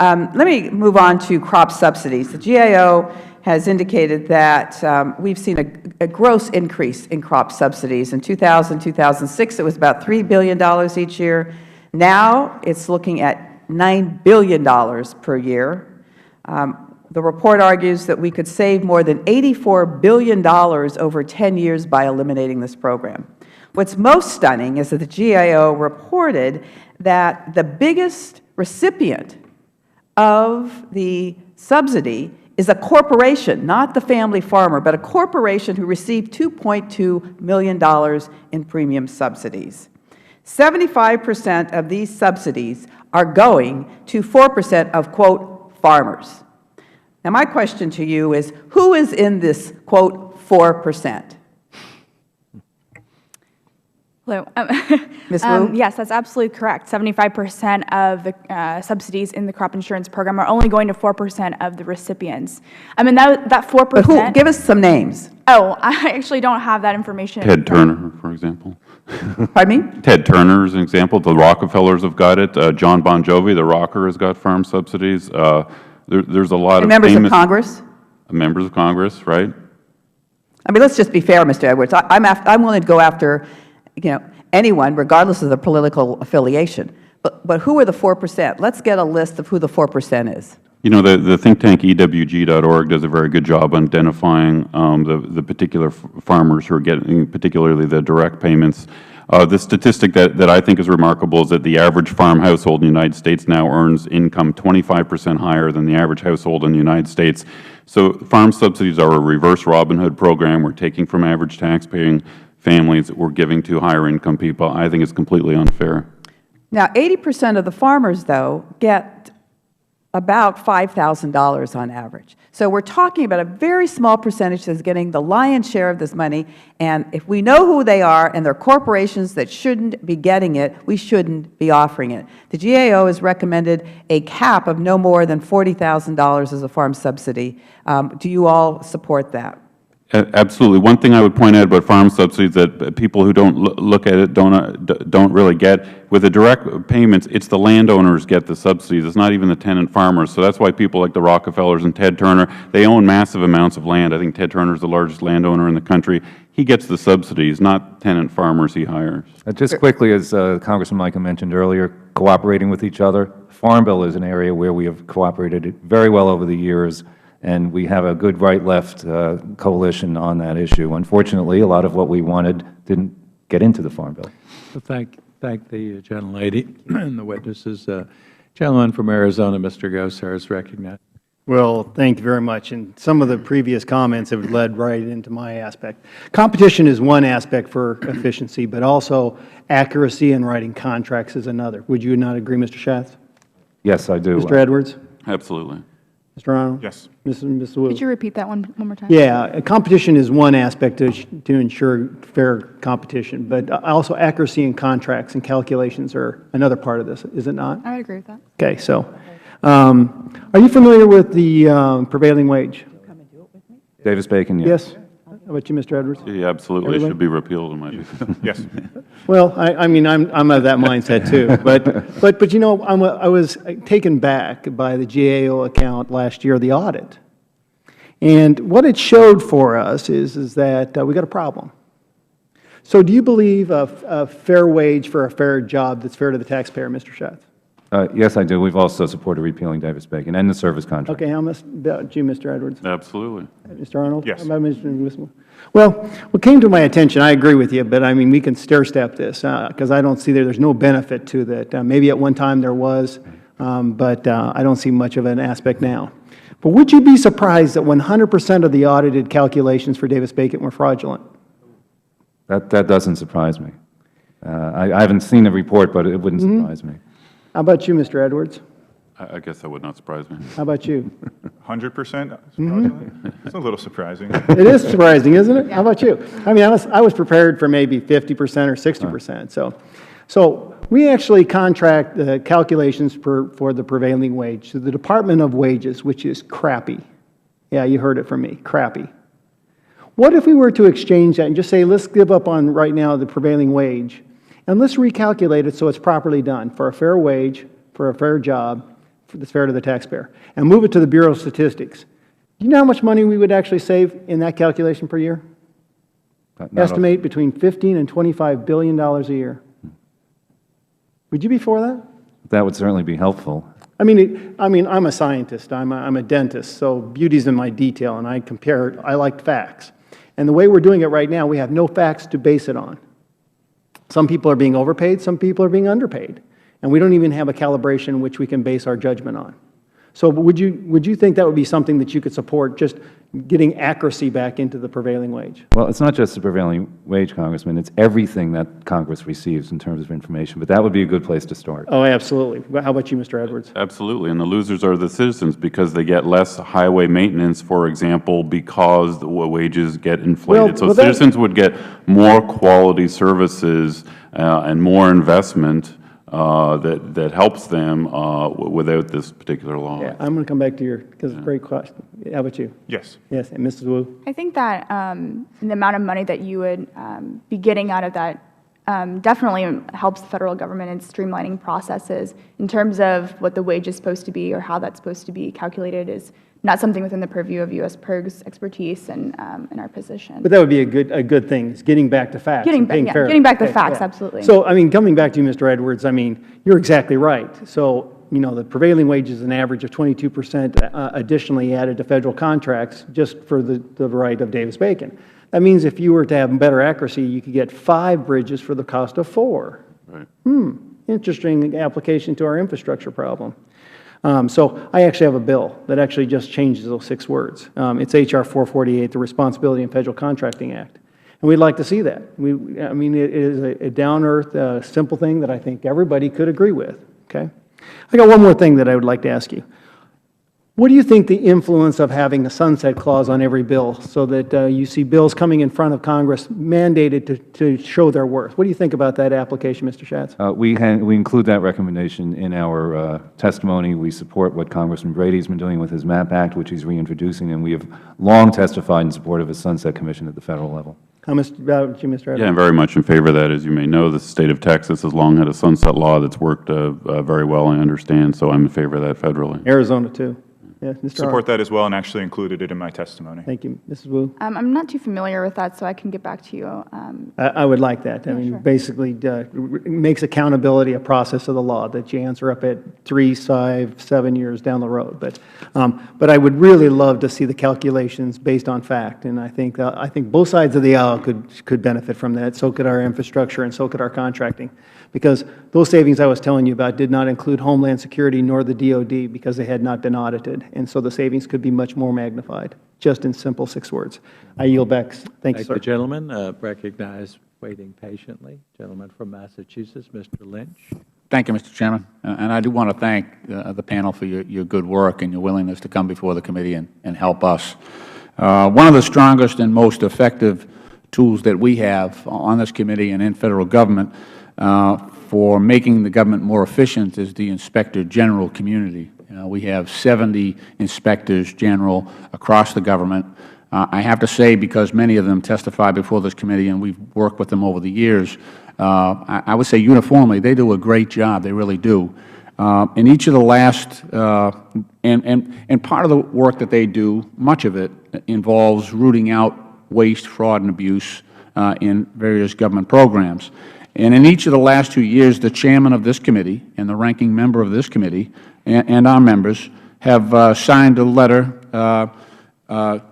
[SPEAKER 15] Let me move on to crop subsidies. The GAO has indicated that we've seen a gross increase in crop subsidies. In 2006, it was about $3 billion each year. Now it's looking at $9 billion per year. The report argues that we could save more than $84 billion over 10 years by eliminating this program. What's most stunning is that the GAO reported that the biggest recipient of the subsidy is a corporation, not the family farmer, but a corporation who received $2.2 million in premium subsidies. 75% of these subsidies are going to 4% of, quote, farmers. Now, my question to you is, who is in this, quote, 4%?
[SPEAKER 6] Hello.
[SPEAKER 15] Ms. Wu?
[SPEAKER 6] Yes, that's absolutely correct. 75% of the subsidies in the crop insurance program are only going to 4% of the recipients. I mean, that 4%.
[SPEAKER 15] But who? Give us some names.
[SPEAKER 6] Oh, I actually don't have that information.
[SPEAKER 4] Ted Turner, for example.
[SPEAKER 15] Pardon me?
[SPEAKER 4] Ted Turner is an example. The Rockefellers have got it. John Bon Jovi, the rocker, has got farm subsidies. There's a lot of
[SPEAKER 15] members of Congress?
[SPEAKER 4] Members of Congress, right?
[SPEAKER 15] I mean, let's just be fair, Mr. Edwards. I'm willing to go after, anyone, regardless of the political affiliation. But who are the 4%? Let's get a list of who the 4% is.
[SPEAKER 4] You know, the think tank EWG.org does a very good job on identifying the particular farmers who are getting particularly the direct payments. The statistic that I think is remarkable is that the average farm household in the United States now earns income 25% higher than the average household in the United States. So farm subsidies are a reverse Robin Hood program. We're taking from average taxpaying families that we're giving to higher income people. I think it's completely unfair.
[SPEAKER 15] Now, 80% of the farmers, though, get about $5,000 on average. So we're talking about a very small percentage that's getting the lion's share of this money, and if we know who they are and they're corporations that shouldn't be getting it, we shouldn't be offering it. The GAO has recommended a cap of no more than $40,000 as a farm subsidy. Do you all support that?
[SPEAKER 4] Absolutely. One thing I would point out about farm subsidies that people who don't look at it don't really get, with the direct payments, it's the landowners get the subsidies. It's not even the tenant farmers. So that's why people like the Rockefellers and Ted Turner, they own massive amounts of land. I think Ted Turner is the largest landowner in the country. He gets the subsidies, not tenant farmers he hires.
[SPEAKER 3] Just quickly, as Congressman Mica mentioned earlier, cooperating with each other. Farm Bill is an area where we have cooperated very well over the years, and we have a good right-left coalition on that issue. Unfortunately, a lot of what we wanted didn't get into the Farm Bill.
[SPEAKER 1] Well, thank the gentlelady and the witnesses. Gentleman from Arizona, Mr. Gosar, is recognized.
[SPEAKER 16] Well, thank you very much. And some of the previous comments have led right into my aspect. Competition is one aspect for efficiency, but also accuracy in writing contracts is another. Would you not agree, Mr. Schatz?
[SPEAKER 3] Yes, I do.
[SPEAKER 16] Mr. Edwards?
[SPEAKER 4] Absolutely.
[SPEAKER 16] Mr. Arnold?
[SPEAKER 5] Yes.
[SPEAKER 16] Ms. Wu?
[SPEAKER 6] Could you repeat that one more time?
[SPEAKER 16] Yeah, competition is one aspect to ensure fair competition, but also accuracy in contracts and calculations are another part of this, is it not?
[SPEAKER 6] I would agree with that.
[SPEAKER 16] Okay, so are you familiar with the prevailing wage?
[SPEAKER 3] Davis-Bacon,
[SPEAKER 16] Yes? How about you, Mr. Edwards?
[SPEAKER 4] Yeah, absolutely. It
[SPEAKER 16] Everybody?
[SPEAKER 4] should be repealed in my view.
[SPEAKER 5] Yes.
[SPEAKER 16] Well, I mean, I'm of that mindset too, but you know, I was taken back by the GAO account last year, the audit. And what it showed for us is that we got a problem. So do you believe a fair wage for a fair job that's fair to the taxpayer, Mr. Schatz?
[SPEAKER 3] Yes, I do. We've also supported repealing Davis-Bacon and the service contract.
[SPEAKER 16] Okay, how about you, Mr. Edwards?
[SPEAKER 4] Absolutely.
[SPEAKER 16] Mr. Arnold?
[SPEAKER 5] Yes.
[SPEAKER 16] How about Mr. Wismore? Well, what came to my attention, I agree with you, but I mean, we can stair-step this because I don't see there's no benefit to that. Maybe at one time there was, but I don't see much of an aspect now. But would you be surprised that 100% of the audited calculations for Davis-Bacon were fraudulent?
[SPEAKER 3] That doesn't surprise me. I haven't seen the report, but it wouldn't surprise me.
[SPEAKER 16] How about you, Mr. Edwards?
[SPEAKER 4] I guess that would not surprise me.
[SPEAKER 16] How about you?
[SPEAKER 5] 100%? It's a little surprising.
[SPEAKER 16] It is surprising, isn't it? How about you? I mean, I was prepared for maybe 50% or 60%. So we actually contract the calculations for the prevailing wage to the Department of Wages, which is crappy. Yeah, you heard it from me, crappy. What if we were to exchange that and just say, let's give up on right now the prevailing wage, and let's recalculate it so it's properly done for a fair wage, for a fair job, that's fair to the taxpayer, and move it to the Bureau of Statistics. Do you know how much money we would actually save in that calculation per year? Estimate between $15 and $25 billion a year. Would you be for that?
[SPEAKER 3] That would certainly be helpful.
[SPEAKER 16] I mean, I'm a scientist. I'm a dentist, so beauty's in my detail, and I like facts. And the way we're doing it right now, we have no facts to base it on. Some people are being overpaid, some people are being underpaid. And we don't even have a calibration which we can base our judgment on. So would you think that would be something that you could support, just getting accuracy back into the prevailing wage?
[SPEAKER 3] Well, it's not just the prevailing wage, Congressman. It's everything that Congress receives in terms of information. But that would be a good place to start.
[SPEAKER 16] Oh, absolutely. How about you, Mr. Edwards?
[SPEAKER 4] Absolutely. And the losers are the citizens because they get less highway maintenance, for example, because the wages get inflated. So citizens would get more quality services and more investment that helps them without this particular law.
[SPEAKER 16] Yeah, I'm going to come back to because it's a great question. How about you?
[SPEAKER 5] Yes.
[SPEAKER 16] Yes, and Mrs. Wu?
[SPEAKER 6] I think that the amount of money that you would be getting out of that definitely helps the federal government in streamlining processes in terms of what the wage is supposed to be or how that's supposed to be calculated is not something within the purview of U.S. PIRG's expertise and in our position.
[SPEAKER 16] But that would be a good thing, is getting back to facts.
[SPEAKER 6] Getting back to facts,
[SPEAKER 16] yeah.
[SPEAKER 6] absolutely.
[SPEAKER 16] So, I mean, coming back to you, Mr. Edwards, I mean, you're exactly right. So, you know, the prevailing wage is an average of 22% additionally added to federal contracts just for the right of Davis-Bacon. That means if you were to have better accuracy, you could get 5 bridges for the cost of 4.
[SPEAKER 4] Right.
[SPEAKER 16] Interesting application to our infrastructure problem. So I actually have a bill that actually just changes those 6 words. It's H.R. 448, the Responsibility in Federal Contracting Act. And we'd like to see that. I mean, it is a down-earth, simple thing that I think everybody could agree with. Okay? I got one more thing that I would like to ask you. What do you think the influence of having a sunset clause on every bill so that you see bills coming in front of Congress mandated to show their worth? What do you think about that application, Mr. Schatz?
[SPEAKER 3] We include that recommendation in our testimony. We support what Congressman Brady's been doing with his MAP Act, which he's reintroducing, and we have long testified in support of a sunset commission at the federal level.
[SPEAKER 16] How about you, Mr. Edwards?
[SPEAKER 4] Yeah, I'm very much in favor of that. As you may know, the state of Texas has long had a sunset law that's worked very well, I understand, so I'm in favor of that federally.
[SPEAKER 16] Arizona, too. Yeah, Mr.
[SPEAKER 5] Support that as well, and actually included it in my testimony.
[SPEAKER 16] Thank you. Mrs. Wu?
[SPEAKER 6] I'm not too familiar with that, so I can get back to you.
[SPEAKER 16] I would like that. I mean,
[SPEAKER 6] sure.
[SPEAKER 16] Basically, makes accountability a process of the law that you answer up at 3, 5, 7 years down the road. But I would really love to see the calculations based on fact, and I think both sides of the aisle could benefit from that. So could our infrastructure, and so could our contracting, because those savings I was telling you about did not include Homeland Security nor the DOD because they had not been audited, and so the savings could be much more magnified, just in simple 6 words. I yield back. Thank you, sir.
[SPEAKER 1] Thank you, gentlemen. Recognize, waiting patiently, gentleman from Massachusetts, Mr. Lynch.
[SPEAKER 17] Thank you, Mr. Chairman. And I do want to thank the panel for your good work and your willingness to come before the committee and help us. One of the strongest and most effective tools that we have on this committee and in Federal government for making the government more efficient is the Inspector General community. We have 70 Inspectors General across the government. I have to say, because many of them testify before this committee and we've worked with them over the years, I would say uniformly they do a great job. They really do. In each of the last, and part of the work that they do, much of it involves rooting out waste, fraud, and abuse in various government programs. And in each of the last 2 years, the chairman of this committee and the ranking member of this committee and our members have signed a letter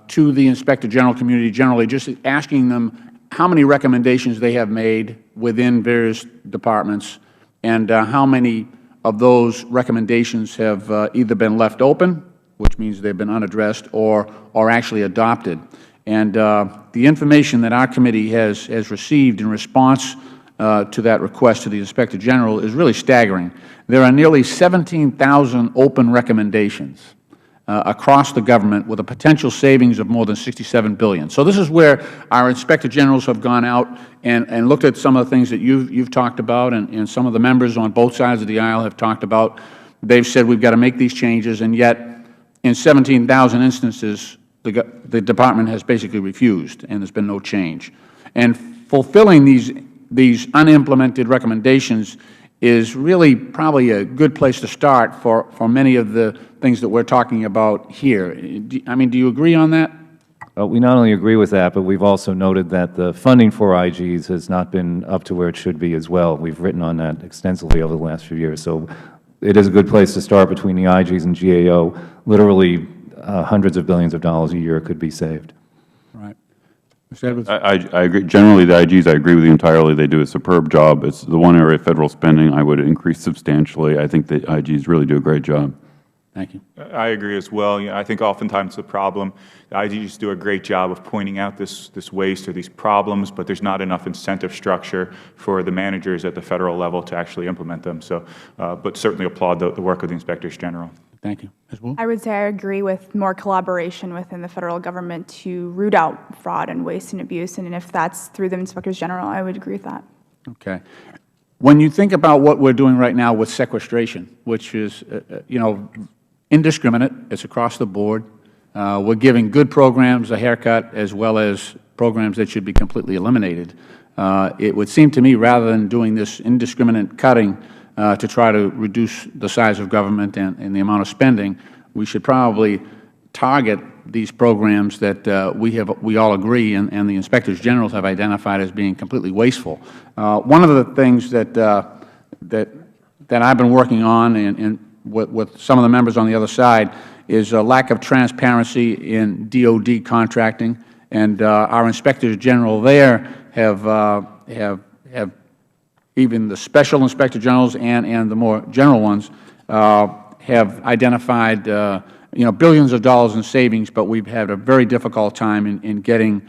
[SPEAKER 17] to the Inspector General community generally, just asking them how many recommendations they have made within various departments and how many of those recommendations have either been left open, which means they've been unaddressed, or actually adopted. And the information that our committee has received in response to that request to the Inspector General is really staggering. There are nearly 17,000 open recommendations across the government with a potential savings of more than $67 billion. So this is where our Inspector Generals have gone out and looked at some of the things that you've talked about and some of the members on both sides of the aisle have talked about. They've said we've got to make these changes, and yet in 17,000 instances the Department has basically refused, and there's been no change. And fulfilling these unimplemented recommendations is really probably a good place to start for many of the things that we're talking about here. I mean, do you agree on that?
[SPEAKER 3] We not only agree with that, but we've also noted that the funding for IGs has not been up to where it should be as well. We've written on that extensively over the last few years. So it is a good place to start between the IGs and GAO. Literally hundreds of billions of dollars a year could be saved.
[SPEAKER 17] Right.
[SPEAKER 4] I agree. Generally, the IGs, I agree with you entirely. They do a superb job. It's the one area of Federal spending I would increase substantially. I think the IGs really do a great job.
[SPEAKER 17] Thank you.
[SPEAKER 5] I agree as well. I think oftentimes the problem, the IGs do a great job of pointing out this waste or these problems, but there's not enough incentive structure for the managers at the Federal level to actually implement them. So, but certainly applaud the work of the Inspectors General.
[SPEAKER 17] Thank you. Ms. Wu?
[SPEAKER 6] I would say I agree with more collaboration within the Federal government to root out fraud and waste and abuse, and if that's through the Inspectors General, I would agree with that.
[SPEAKER 17] Okay. When you think about what we're doing right now with sequestration, which is, indiscriminate, it's across the board. We're giving good programs a haircut as well as programs that should be completely eliminated. It would seem to me, rather than doing this indiscriminate cutting to try to reduce the size of government and the amount of spending, we should probably target these programs that we all agree and the Inspectors General have identified as being completely wasteful. One of the things that I've been working on and with some of the members on the other side is a lack of transparency in DOD contracting, and our Inspectors General there have even the special Inspector Generals and the more general ones have identified billions of dollars in savings, but we've had a very difficult time in getting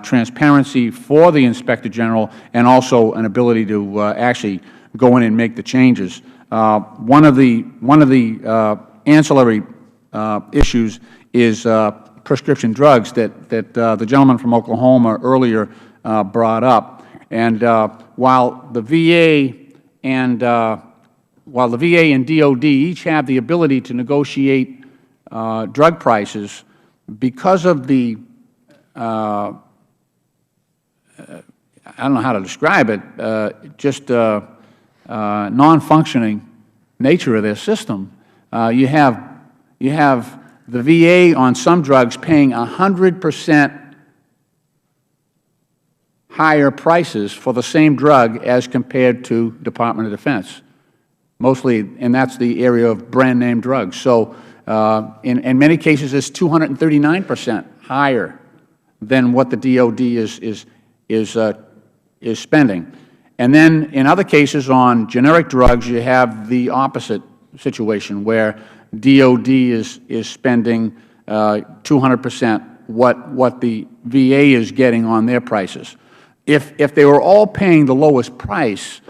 [SPEAKER 17] transparency for the Inspector General and also an ability to actually go in and make the changes. One of the ancillary issues is prescription drugs that the gentleman from Oklahoma earlier brought up. And while the VA and DOD each have the ability to negotiate drug prices, because of the I don't know how to describe it, just non-functioning nature of their system, you have the VA on some drugs paying 100% higher prices for the same drug as compared to Department of Defense, mostly, and that's the area of brand name drugs. So in many cases, it's 239% higher than what the DOD is spending. And then in other cases on generic drugs, you have the opposite situation where DOD is spending 200% what the VA is getting on their prices. If they were all paying the lowest price,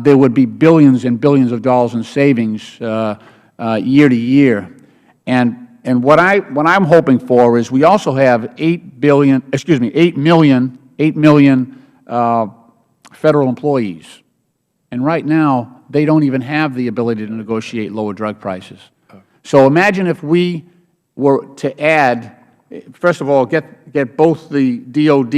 [SPEAKER 17] there would be billions and billions of dollars in savings year to year. And what I'm hoping for is we also have 8 million Federal employees. And right now, they don't even have the ability to negotiate lower drug prices. So imagine if we were to add, first of all, get both the DOD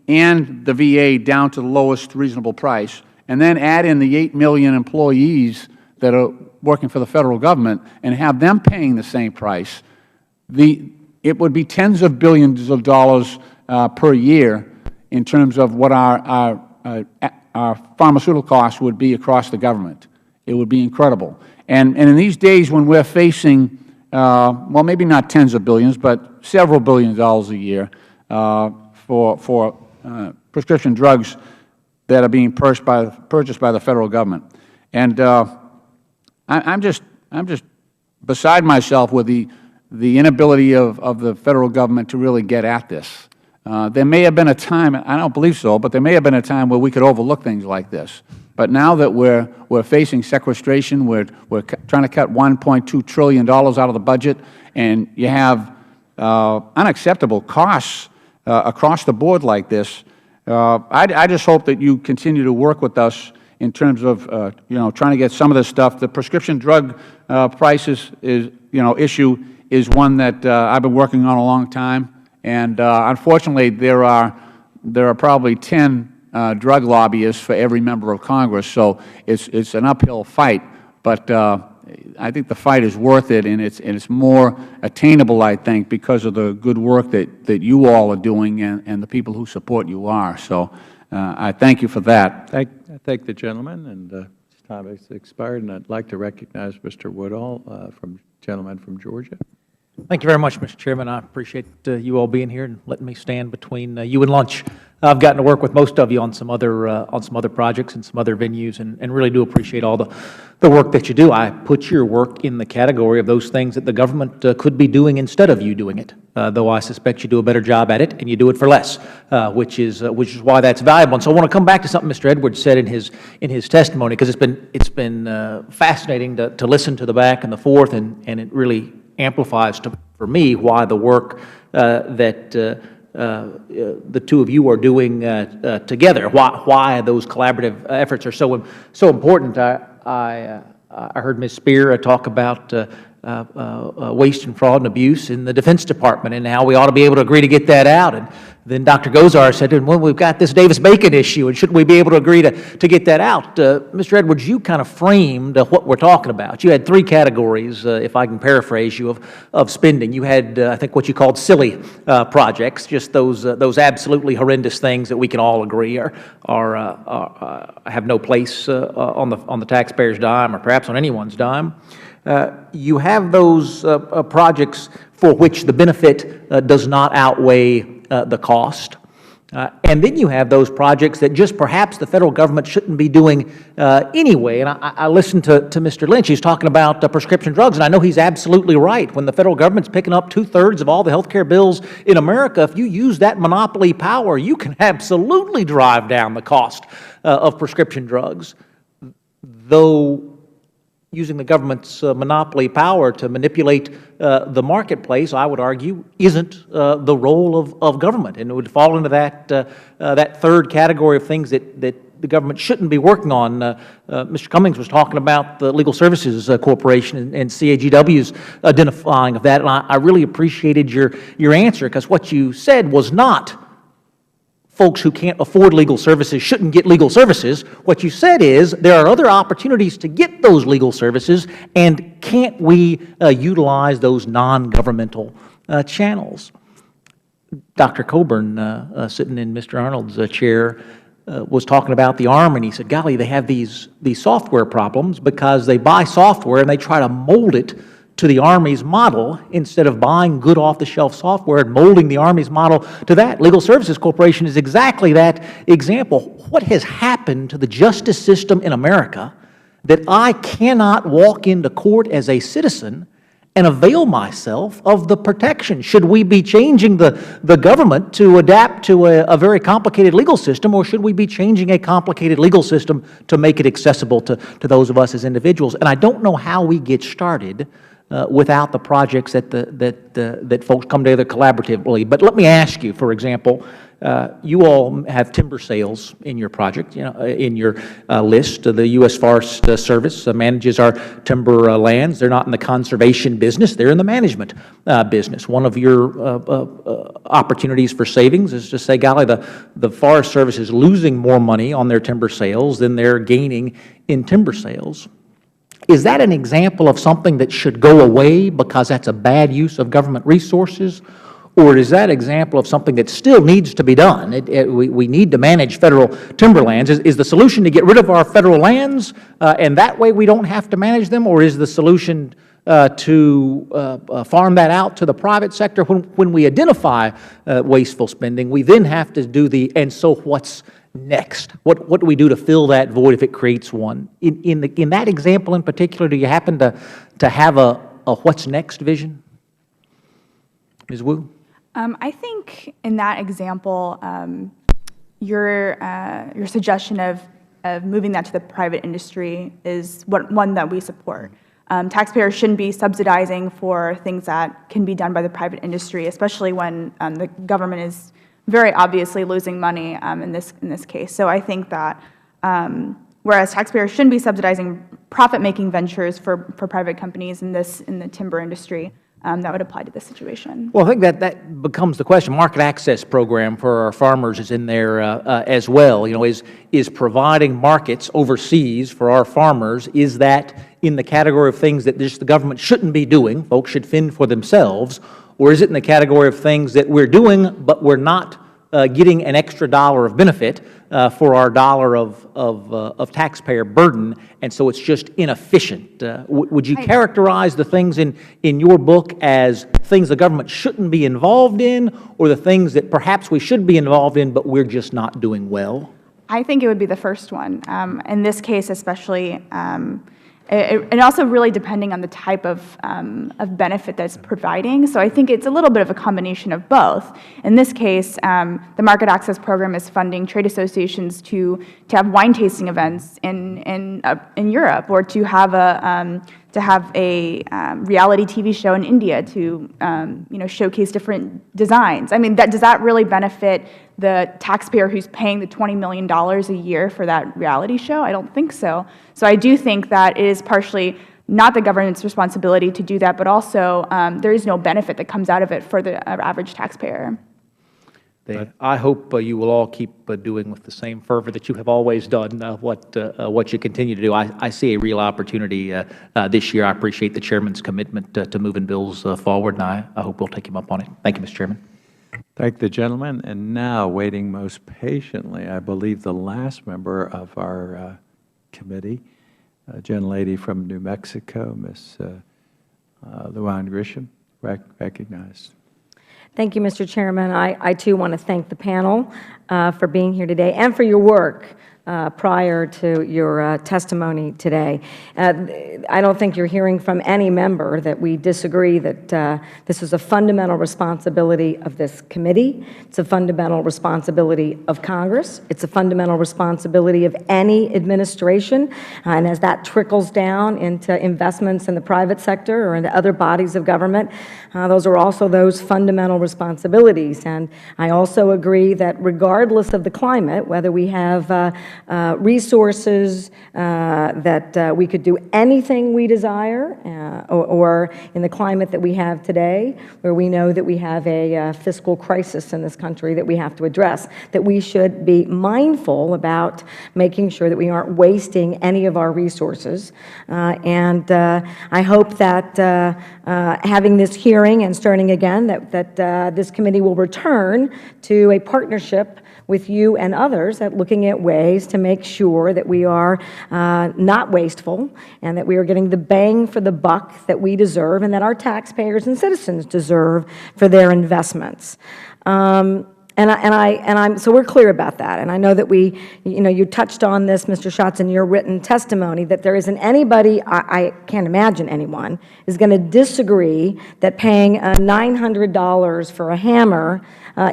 [SPEAKER 17] and the VA down to the lowest reasonable price, and then add in the 8 million employees that are working for the Federal Government and have them paying the same price. It would be tens of billions of dollars per year in terms of what our pharmaceutical costs would be across the government. It would be incredible. And in these days when we're facing, well, maybe not tens of billions, but several billion dollars a year for prescription drugs that are being purchased by the Federal Government. And I'm just beside myself with the inability of the Federal Government to really get at this. There may have been a time, I don't believe so, but there may have been a time where we could overlook things like this. But now that we're facing sequestration, we're trying to cut $1.2 trillion out of the budget, and you have unacceptable costs across the board like this, I just hope that you continue to work with us in terms of trying to get some of this stuff. The prescription drug prices issue is one that I've been working on a long time. And unfortunately, there are probably 10 drug lobbyists for every member of Congress, so it's an uphill fight. But I think the fight is worth it, and it's more attainable, I think, because of the good work that you all are doing and the people who support you are. So I thank you for that.
[SPEAKER 1] I thank the gentleman, and his time has expired, and I'd like to recognize Mr. Woodall, gentleman from Georgia.
[SPEAKER 18] Thank you very much, Mr. Chairman. I appreciate you all being here and letting me stand between you and lunch. I've gotten to work with most of you on some other projects and some other venues, and really do appreciate all the work that you do. I put your work in the category of those things that the government could be doing instead of you doing it, though I suspect you do a better job at it, and you do it for less, which is why that's valuable. And so I want to come back to something Mr. Edwards said in his testimony, because it's been fascinating to listen to the back and the forth, and it really amplifies for me why the work that the two of you are doing together, why those collaborative efforts are so important. I heard Ms. Spear talk about waste and fraud and abuse in the Defense Department and how we ought to be able to agree to get that out. And then Dr. Gozar said, well, we've got this Davis-Bacon issue, and shouldn't we be able to agree to get that out? Mr. Edwards, you kind of framed what we're talking about. You had three categories, if I can paraphrase you, of spending. You had, I think, what you called silly projects, just those absolutely horrendous things that we can all agree have no place on the taxpayer's dime, or perhaps on anyone's dime. You have those projects for which the benefit does not outweigh the cost. And then you have those projects that just perhaps the Federal Government shouldn't be doing anyway. And I listened to Mr. Lynch. He's talking about prescription drugs, and I know he's absolutely right. When the Federal Government's picking up 2/3 of all the health care bills in America, if you use that monopoly power, you can absolutely drive down the cost of prescription drugs, though using the government's monopoly power to manipulate the marketplace, I would argue, isn't the role of government, and it would fall into that third category of things that the government shouldn't be working on. Mr. Cummings was talking about the Legal Services Corporation and CAGW's identifying of that, and I really appreciated your answer, because what you said was not folks who can't afford legal services shouldn't get legal services. What you said is there are other opportunities to get those legal services, and can't we utilize those non-governmental channels? Dr. Coburn, sitting in Mr. Arnold's chair, was talking about the Army, and he said, golly, they have these software problems because they buy software and they try to mold it to the Army's model instead of buying good off-the-shelf software and molding the Army's model to that. Legal Services Corporation is exactly that example. What has happened to the justice system in America that I cannot walk into court as a citizen and avail myself of the protection? Should we be changing the government to adapt to a very complicated legal system, or should we be changing a complicated legal system to make it accessible to those of us as individuals? And I don't know how we get started without the projects that folks come together collaboratively. But let me ask you, for example, you all have timber sales in your project, in your list. The U.S. Forest Service manages our timber lands. They're not in the conservation business. They're in the management business. One of your opportunities for savings is to say, golly, the Forest Service is losing more money on their timber sales than they're gaining in timber sales. Is that an example of something that should go away because that's a bad use of government resources? Or is that an example of something that still needs to be done? We need to manage federal timberlands. Is the solution to get rid of our federal lands, and that way we don't have to manage them? Or is the solution to farm that out to the private sector? When we identify wasteful spending, we then have to do and so what's next? What do we do to fill that void if it creates one? In that example in particular, do you happen to have a what's next vision? Ms. Wu?
[SPEAKER 6] I think in that example, your suggestion of moving that to the private industry is one that we support. Taxpayers shouldn't be subsidizing for things that can be done by the private industry, especially when the government is very obviously losing money in this case. So I think that whereas taxpayers shouldn't be subsidizing profit-making ventures for private companies in the timber industry, that would apply to this situation.
[SPEAKER 18] Well, I think that becomes the question. Market access program for our farmers is in there as well. Is providing markets overseas for our farmers, is that in the category of things that just the government shouldn't be doing? Folks should fend for themselves. Or is it in the category of things that we're doing, but we're not getting an extra dollar of benefit for our dollar of taxpayer burden, and so it's just inefficient? Would you characterize the things in your book as things the government shouldn't be involved in, or the things that perhaps we should be involved in, but we're just not doing well?
[SPEAKER 6] I think it would be the first one. In this case especially, and also really depending on the type of benefit that's providing. So I think it's a little bit of a combination of both. In this case, the market access program is funding trade associations to have wine tasting events in Europe, or to have a reality TV show in India to showcase different designs. I mean, does that really benefit the taxpayer who's paying the $20 million a year for that reality show? I don't think so. So I do think that it is partially not the government's responsibility to do that, but also there is no benefit that comes out of it for the average taxpayer.
[SPEAKER 18] I hope you will all keep doing with the same fervor that you have always done what you continue to do. I see a real opportunity this year. I appreciate the Chairman's commitment to moving bills forward, and I hope we'll take him up on it. Thank you, Mr. Chairman.
[SPEAKER 1] Thank the gentleman. And now, waiting most patiently, I believe the last member of our committee, a gentlelady from New Mexico, Ms. Luan Grisham, recognized.
[SPEAKER 19] Thank you, Mr. Chairman. I too want to thank the panel for being here today and for your work prior to your testimony today. I don't think you're hearing from any member that we disagree that this is a fundamental responsibility of this committee. It's a fundamental responsibility of Congress. It's a fundamental responsibility of any administration. And as that trickles down into investments in the private sector or into other bodies of government, those are also those fundamental responsibilities. And I also agree that regardless of the climate, whether we have resources that we could do anything we desire, or in the climate that we have today, where we know that we have a fiscal crisis in this country that we have to address, that we should be mindful about making sure that we aren't wasting any of our resources. And I hope that having this hearing and starting again, that this committee will return to a partnership with you and others at looking at ways to make sure that we are not wasteful, and that we are getting the bang for the buck that we deserve and that our taxpayers and citizens deserve for their investments. So we're clear about that. And I know that you touched on this, Mr. Schatz, in your written testimony, that there isn't anybody, I can't imagine anyone, is going to disagree that paying $900 for a hammer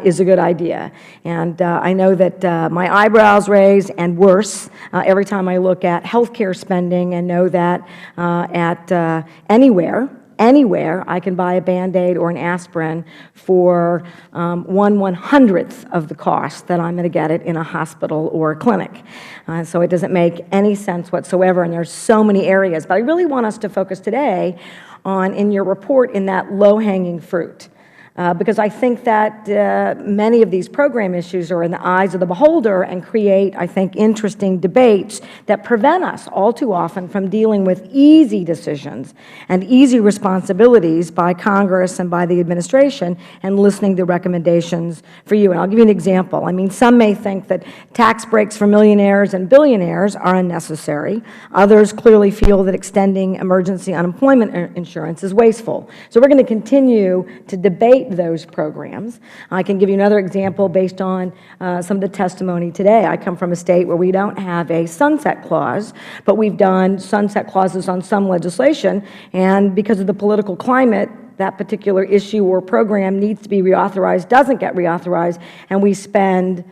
[SPEAKER 19] is a good idea. And I know that my eyebrows raise, and worse, every time I look at healthcare spending and know that at anywhere I can buy a Band-Aid or an aspirin for 1/100th of the cost that I'm going to get it in a hospital or a clinic. So it doesn't make any sense whatsoever, and there's so many areas. But I really want us to focus today on, in your report, in that low-hanging fruit. Because I think that many of these program issues are in the eyes of the beholder and create, I think, interesting debates that prevent us all too often from dealing with easy decisions and easy responsibilities by Congress and by the administration and listening to recommendations for you. And I'll give you an example. I mean, some may think that tax breaks for millionaires and billionaires are unnecessary. Others clearly feel that extending emergency unemployment insurance is wasteful. So we're going to continue to debate those programs. I can give you another example based on some of the testimony today. I come from a state where we don't have a sunset clause, but we've done sunset clauses on some legislation, and because of the political climate, that particular issue or program needs to be reauthorized, doesn't get reauthorized, and we spend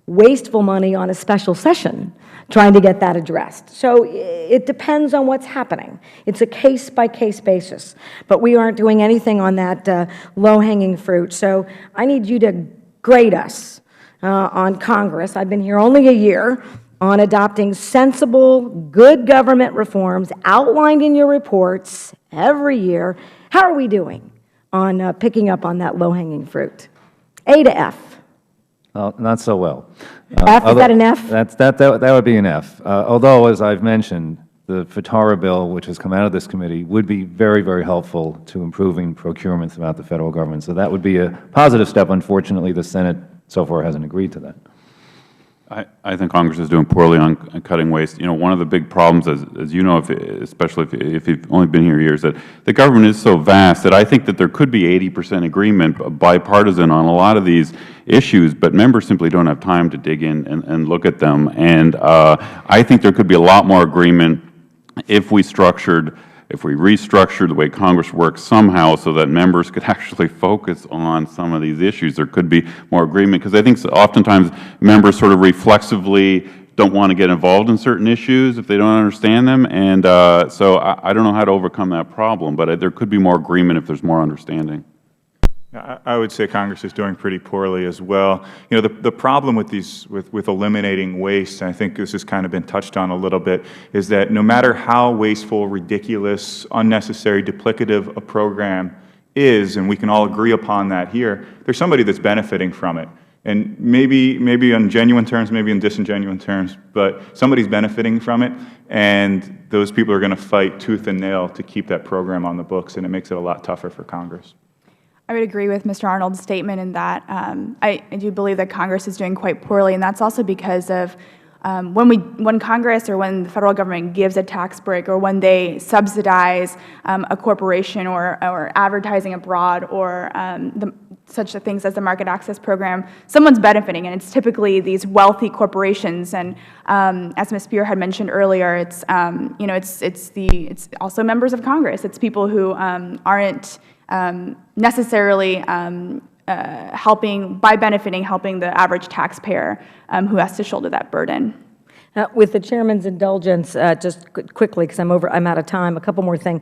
[SPEAKER 19] wasteful money on a special session trying to get that addressed. So it depends on what's happening. It's a case-by-case basis. But we aren't doing anything on that low-hanging fruit. So I need you to grade us on Congress. I've been here only a year, on adopting sensible, good government reforms outlined in your reports every year. How are we doing on picking up on that low-hanging fruit? A to F.
[SPEAKER 3] Well, not so well.
[SPEAKER 19] F, is that an F?
[SPEAKER 3] That would be an F. Although, as I've mentioned, the FTARA bill, which has come out of this committee, would be very, very helpful to improving procurement throughout the Federal Government. So that would be a positive step. Unfortunately, the Senate so far hasn't agreed to that.
[SPEAKER 4] I think Congress is doing poorly on cutting waste. You know, one of the big problems, as you know, especially if you've only been here years, that the government is so vast that I think that there could be 80% agreement, bipartisan, on a lot of these issues, but members simply don't have time to dig in and look at them. And I think there could be a lot more agreement if we restructured the way Congress works somehow so that members could actually focus on some of these issues. There could be more agreement, because I think oftentimes members sort of reflexively don't want to get involved in certain issues if they don't understand them. And so I don't know how to overcome that problem, but there could be more agreement if there's more understanding.
[SPEAKER 5] I would say Congress is doing pretty poorly as well. You know, the problem with with eliminating waste, and I think this has kind of been touched on a little bit, is that no matter how wasteful, ridiculous, unnecessary, duplicative a program is, and we can all agree upon that here, there's somebody that's benefiting from it. And maybe on genuine terms, maybe in disingenuous terms, but somebody's benefiting from it, and those people are going to fight tooth and nail to keep that program on the books, and it makes it a lot tougher for Congress.
[SPEAKER 6] I would agree with Mr. Arnold's statement in that I do believe that Congress is doing quite poorly, and that's also because of when Congress or when the Federal Government gives a tax break, or when they subsidize a corporation or advertising abroad, or such things as the Market Access Program, someone's benefiting, and it's typically these wealthy corporations. And as Ms. Spear had mentioned earlier, it's it's also members of Congress. It's people who aren't necessarily helping the average taxpayer who has to shoulder that burden.
[SPEAKER 19] With the Chairman's indulgence, just quickly, because I'm out of time, a couple more things.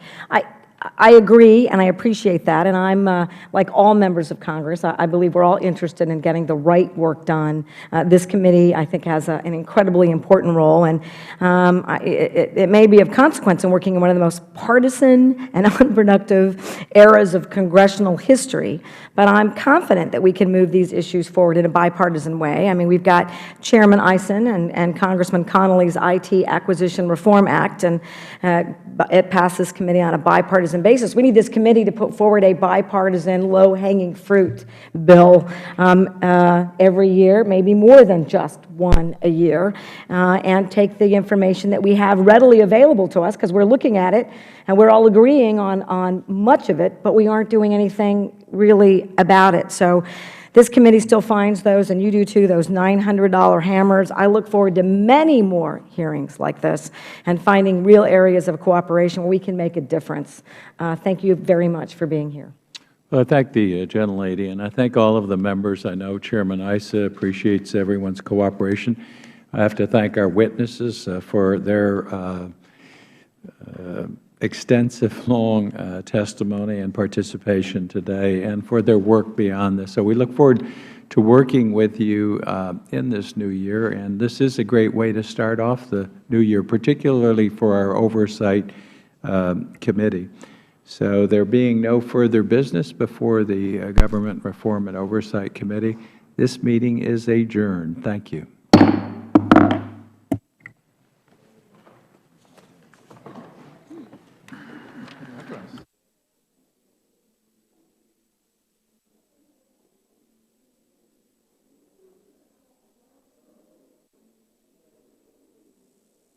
[SPEAKER 19] I agree, and I appreciate that, and I'm, like all members of Congress, I believe we're all interested in getting the right work done. This committee, I think, has an incredibly important role, and it may be of consequence in working in one of the most partisan and unproductive eras of congressional history, but I'm confident that we can move these issues forward in a bipartisan way. I mean, we've got Chairman Eisen and Congressman Connolly's IT Acquisition Reform Act, and it passed this committee on a bipartisan basis. We need this committee to put forward a bipartisan, low-hanging fruit bill every year, maybe more than just one a year, and take the information that we have readily available to us, because we're looking at it and we're all agreeing on much of it, but we aren't doing anything really about it. So This committee still finds those, and you do too, those $900 hammers. I look forward to many more hearings like this and finding real areas of cooperation where we can make a difference. Thank you very much for being here.
[SPEAKER 1] Well, I thank the gentlelady, and I thank all of the members. I know Chairman Issa appreciates everyone's cooperation. I have to thank our witnesses for their extensive, long testimony and participation today, and for their work beyond this. So we look forward to working with you in this new year, and this is a great way to start off the new year, particularly for our Oversight Committee. So there being no further business before the Government Reform and Oversight Committee, this meeting is adjourned. Thank you.